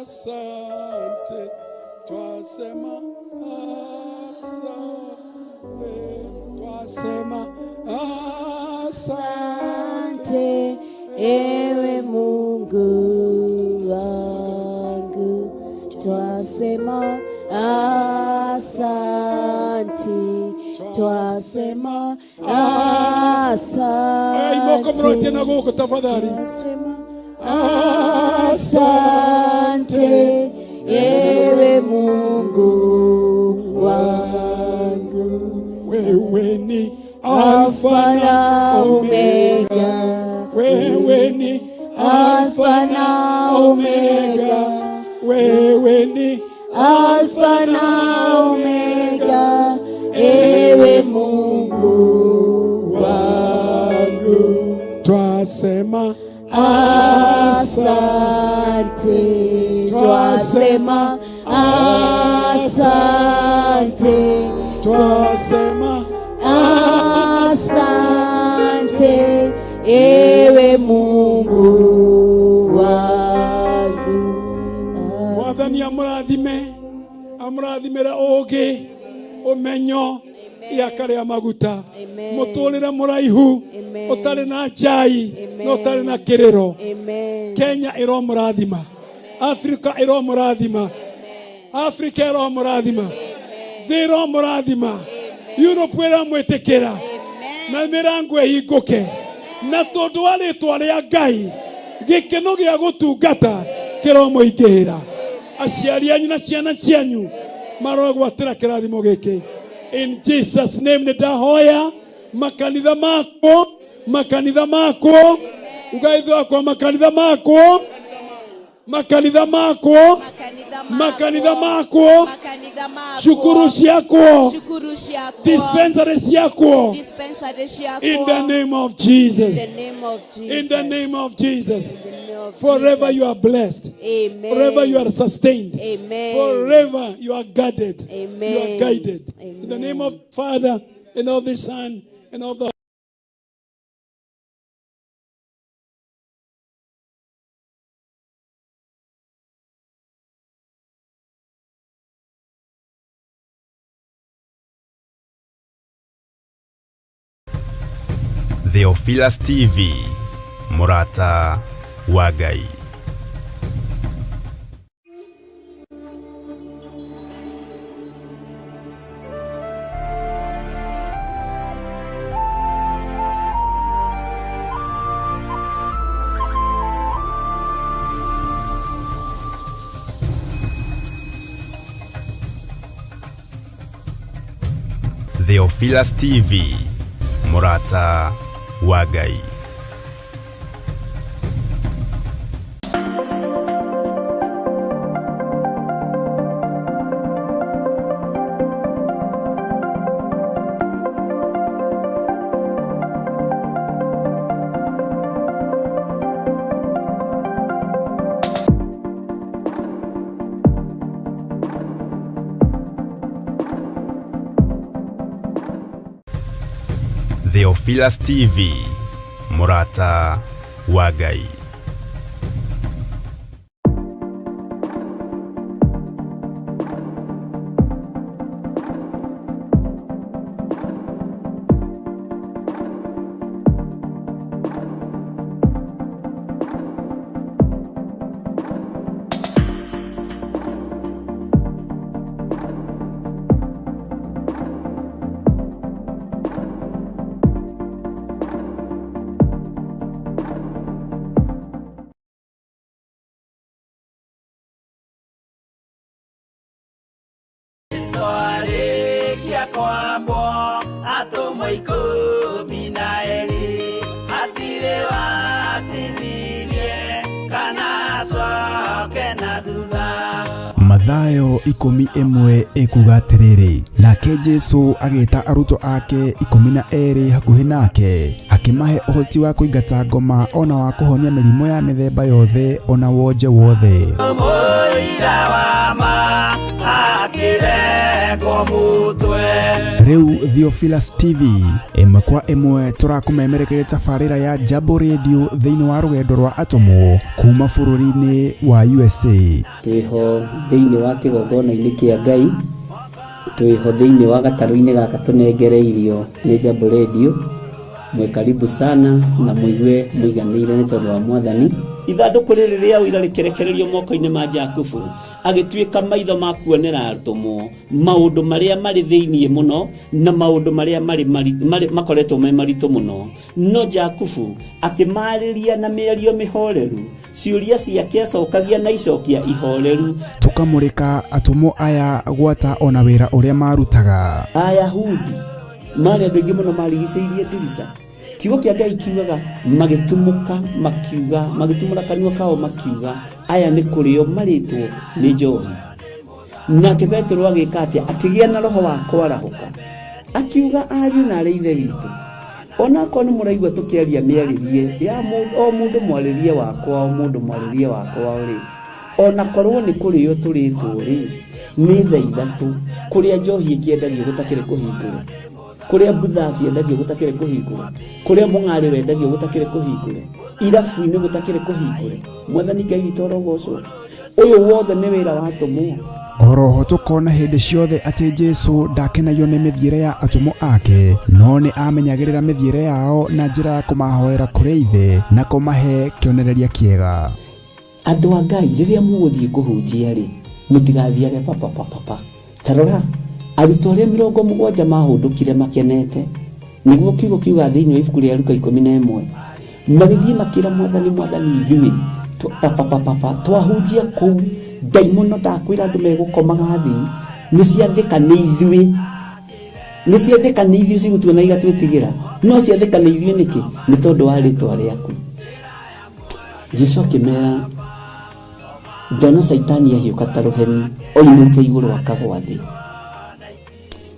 asante, twasema asante, twasema asante, ewe Mungu wangu, twasema asante, twasema asante, asante, ewe Mungu wangu. Wewe ni Alfa na Omega, wewe ni Alfa na Omega, wewe ni Alfa na Omega, ewe Mungu wangu. Twasema asante, twasema asante, twasema asante, ewe Mungu wangu. Mwathani amurathimira ugi, umenyo, iakare ya maguta, muturire muraihu, utari na njai, no utari na kiriro. Kenya iromurathima, Africa iromurathima, Africa iromurathima, thi iromurathima, Europe iramwitikira, na mirango ihinguke, na tondu wa ritwa ria Ngai gikeno gia gutungata kiromuingihira. Aciari anyu na ciana cianyu marogwatira kirathimo giki. In Jesus name nitahoya makanitha mako ugaithwa kwa makanitha mako shukuru ciakwo dispensary ciakwo in the name of Jesus, in the name of Jesus. Forever you are blessed. Amen. Forever you are sustained. Amen. Forever you are guarded. Amen. You are guided. Amen. In the name of Father and of the Son and of the Theophilus TV, MURATA wa Ngai. Theophilus TV, MURATA wa Ngai. Theophilus TV, MURATA wa Ngai. Mathayo 11 ikuga atiriri, nake Jesu agita aruto ake 12 hakuhi nake, akimahe uhoti wa kuingata ngoma ona wa kuhonia mirimo ya mithemba yothe ona wonje wothe. Riu Theophilus TV imwe kwa imwe turakumemerekeria tafarira ya Jambo Radio thiini wa rugendo rwa atomo kuma bururi-ini wa USA. Twiho thiini wa kigongona-ini kia Ngai, twiho thiini wa gataru-ini gaka tunengereirio ni Jambo Radio. Mwe karibu sana na muigue muiganire ni tondu wa Mwathani. Ithanduku riri ria uira rikerekererio moko-ini ma Jakubu, agituika maitho ma kuonera atomo maundu maria mari thiini muno na maundu maria mari makoretwo me marito muno. No Jakubu akimariria na mĩario mĩhoreru, ciuria ciake acokagia na icokia ihoreru. Tukamurika atomo aya gwata ona wira uria marutaga. Ayahudi mari andu aingi muno marigicĩirie ndirica. Kiugo kia Ngai kiugaga magitumuka makiuga, magitumura kanua kao makiuga aya ni kurio maritwo ni njohi. Nake Petero agika atia, akigia na roho wa kwarahuka, akiuga ariu na ari ithe witu, ona ko ni muraigua tukiaria miaririe ya o mundu mwaririe wakwa, o mundu mwaririe wakwa uri, ona korwo ni kurio turitwo ri ni thaa ithatu, kuria njohi ikiendagio gutakire kuhingura, kuria butha ciendagio gutakire kuhingure, kuria mung'ari wendagio gutakire kuhingure, irabu-ini gutakire kuhingure. Mwathani Ngai witũ arogocwo. Uyu wothe ni wira wa atomo. Oroho tukona hindi ciothe ati Jesu ndakenagio ni mithiire ya atomo ake, no ni amenyagirira mithiire yao na njira ya kumahoera kuri ithe na kumahe kionereria kiega. Andu a Ngai riria muguthie kuhunjia ri, mutigathiage papa. Tarora arutwo aria 70 mahundukire makenete, niguo kiugo kiuga thiini wa ibuku ria Luka 11, magithie makira Mwathani ithuĩ papa twahunjia kuu daimono ndakwira andu megukomaga thi ni ciathika ni ithuĩ cigutuona igatwitigira, no ciathika ni ithuĩ niki? Ni tondu wa ritwa riaku. Jesu akimera, ndona Saitani ahiuka ta ruheni oimite iguru akagwa thi.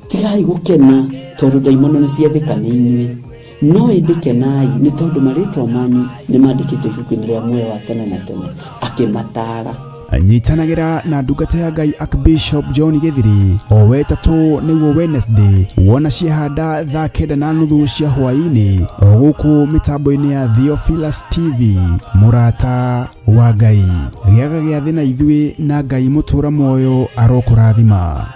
Tigai gukena tondu daimono ni ciathika ni inyuĩ, no indikenai ni tondu maritwa manyu ni mandikitwo ibuku-ini ria muoyo wa tene na tene. Akimatara anyitanagira na ndungata ya Ngai Archbishop John Githiri o wetatu niguo Wednesday wona ciehanda thaa 9:30 cia hwa-ini o guku mitambo-ini ya Theophilus TV. Murata wa Ngai giaga giathi na ithuĩ na Ngai mutura moyo arokurathima.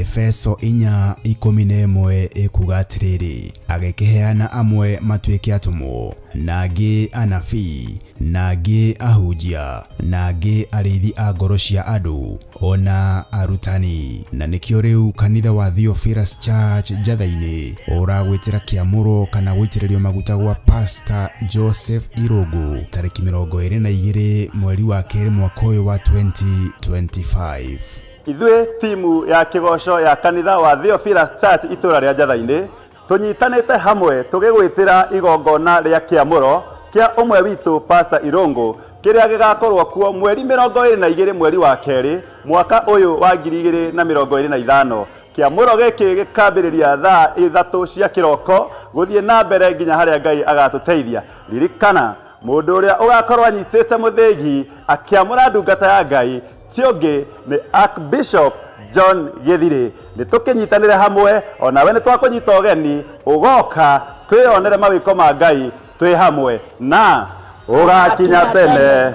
Efeso 4:11 ikuga atiriri, agekeheana amwe matuike atomo, nagi anabii, nagi ahunjia, nagi arithi a ngoro cia andu, ona arutani. Na nikio riu kanitha wa Theophilus Church Njatha-ini uragwitira kiamuro kana gwitiririo maguta gwa Pastor Joseph Irungu tariki 22 mweri wa keri mwaka uyu wa 2025. Ithuĩ timu ya kigoco ya kanitha wa Theophilus Church itura ria Njatha-ini tunyitanite hamwe tugigwitira igongona ria kiamuro kia umwe witu Pastor Irungu kiria gigakorwo kuo mweri 22 mweri wa keri mwaka uyu wa 2025. Kiamuro giki gikambiriria thaa 3 cia kiroko guthie na mbere nginya haria Ngai agatuteithia. Ririkana mundu uria ugakorwo anyitite muthingi akiamura ndungata ya Ngai tionge ni Archbishop John Githiri. Ni tukinyitanire hamwe, ona we ni twakunyita ugeni ugoka twionere mawiko ma Ngai twi hamwe na ugakinya tene.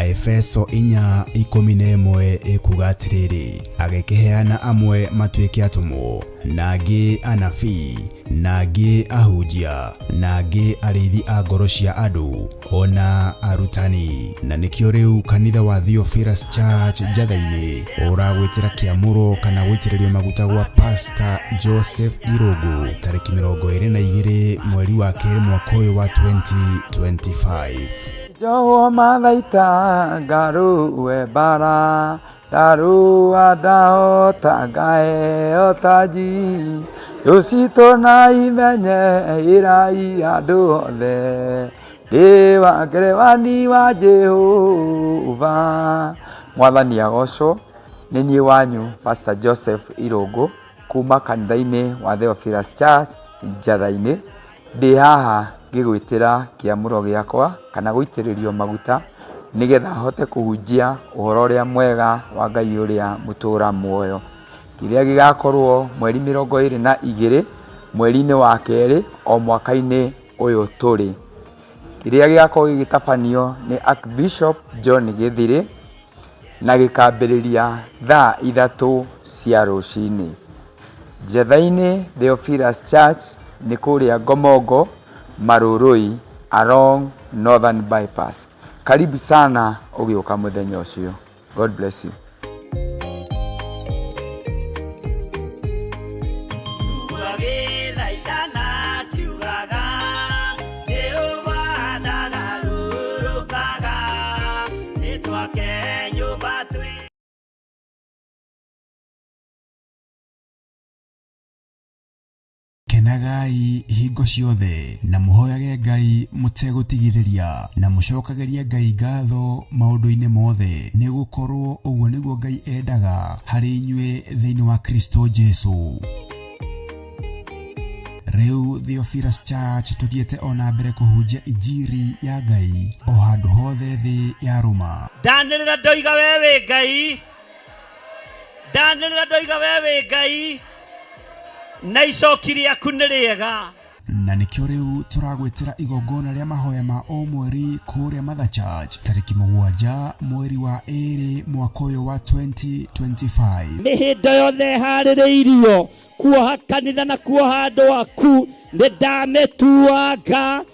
Efeso 4:11 ikuga atiriri, agekeheana amwe matuike atomo, nagi anabii, na angĩ ahunjia, na angĩ arĩithi a ngoro cia andũ, ona arutani. Na nĩkĩo rĩu kanitha wa Theophilus Church Njatha-ini ũragwĩtĩra kĩamũro kana gũitĩrĩrio maguta gwa Pastor Joseph Irũngũ tarĩki 22 mweri wa kerĩ mwaka ũyũ wa 2025. Jowo mathaita ngaruwe bara daru adao tangae otaji yosito na imenye irai andu othe ewa ngerewani wa Jehova. Mwathani agocwo. Nĩ niĩ wanyu Pastor Joseph Irũngũ kuma kanitha-inĩ wa Theophilus Church Njatha-ini. Ndĩ haha ngĩgwĩtĩra kĩamũro gĩakwa kana gũitĩrĩrio maguta nigetha hote kũhunjia ũhoro ũrĩa mwega wa Ngai ũrĩa mũtũra muoyo. Kĩrĩa gĩgakorwo mweri 22 mweri-inĩ wa kerĩ o mwaka-inĩ ũyũ tũrĩ. Kĩrĩa gĩgakorwo gĩgĩtabanio nĩ Archbishop John Githiri na gĩkambĩrĩria thaa 3 cia rũci-inĩ. Njatha-ini Theophilus Church nĩ kũrĩa Ngomongo Marũrũi along Northern Bypass. Karibu sana ũgĩũka mũthenya ũcio. God bless you. Kenagai hingo ciothe na mũhoyage Ngai mũtegũtigithĩria na mũcokagerie Ngai ngatho maũndũ-inĩ mothe nĩ gũkorwo ũguo nĩguo Ngai endaga harĩ inyuĩ thĩinĩ wa Kristo Jesu. Rĩu Theophilus Church tũthiĩte ona mbere kũhunjia injiri ya Ngai o handũ hothe thĩ ya Roma. Ndanĩrĩra ndoiga wewe Ngai, ndanĩrĩra ndoiga wewe Ngai, na icokiri rĩaku nĩ rĩega. Na nĩkĩo rĩu tũragwĩtĩra igongona rĩa mahoya ma o mweri kũrĩa Mother Church tarĩki 7 mweri wa 2 mwaka ũyũ wa 2025. Mĩhĩndo yothe harĩrĩirio kuoha kanitha na kuoha andũ aku nĩndamĩtuanga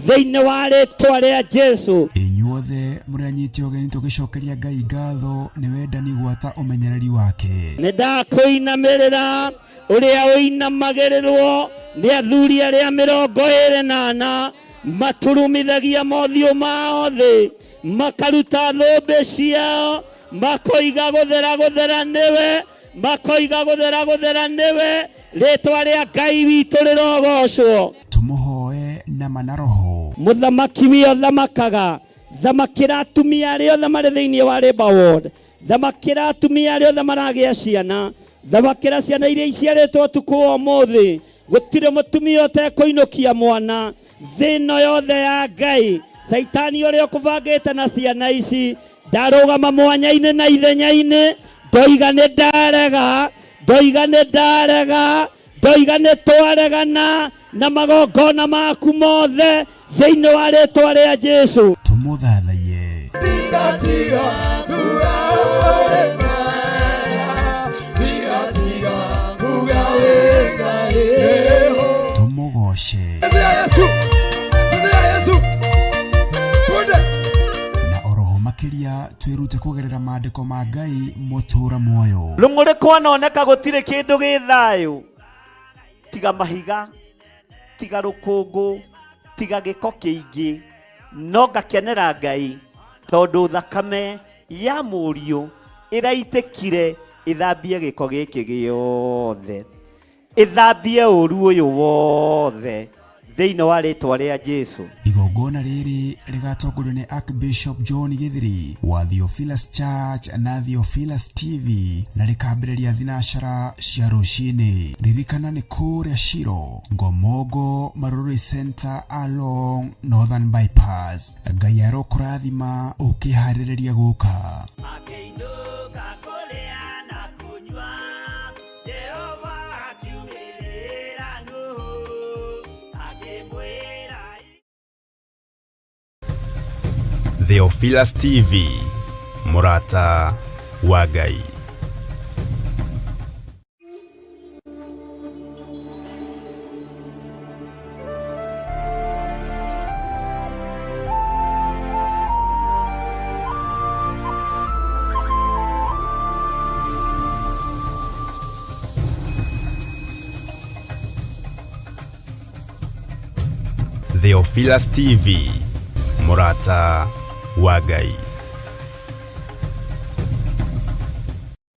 thĩinĩ wa rĩtwa rĩa Jesu. Inyuothe mũranyitio ũgeni tũgĩcokeria Ngai ngatho nĩ wendani gwata ũmenyereri wake. Nĩndakũinamĩrĩra ũrĩa ũinamagĩrĩrwo nĩ athuri arĩa 24 maturumithagia mothiũ mao thĩ makaruta thũmbĩ ciao makoiga gũthera nĩwe, makoiga gũthera nĩwe, rĩtwa rĩa Ngai witũ rĩrogocwo. Tũmũhoe na manaroho. Mũthamaki wĩyo thamakaga, thamakĩra atumia arĩa othe marĩ thĩinĩ wa Labour Ward, thamakĩra atumia arĩa othe maragĩa ciana, thamakĩra ciana iria iciarĩtwo ũtukũ wa ũmũthĩ. Gũtirĩ mũtumia ũtekũinũkia mwana thĩno yothe ya Ngai. Saitani ũrĩa ũkũbangĩte na ciana ici ndarũgama mwanya-inĩ na ithenya-inĩ, ndoiga nĩ twaregana na magongona maku mothe thĩinĩ wa rĩtwa rĩa Jesu. Tũmũthathaiye. Tũmũgoce. Na oroho makĩria twĩrute kũgerera maandĩko ma Ngai mũtũra muoyo. Rũng'ũrĩ kwanoneka gũtirĩ kĩndũ gĩ thayũ tiga mahiga, tiga rũkũngũ, tiga gĩko kĩingĩ, no ngakenera Ngai tondũ thakame ya mũriũ ĩraitĩkire ĩthambie gĩko gĩkĩ gĩothe, ĩthambie ũru ũyũ wothe thĩinĩ wa rĩtwa rĩa Jesu. Igongona rĩrĩ rĩgatongorio nĩ Archbishop John Githiri wa Theophilus Church na Theophilus TV na rĩkambĩrĩria thinacara cia rũci-inĩ. Ririkana nĩ kũrĩa Shiro, Ngomongo Marũrũi Center along Northern Bypass. Ngai arokũrathima ũkĩharĩrĩria gũka. Theophilus TV, MURATA wa Ngai. Theophilus TV, MURATA wa Ngai.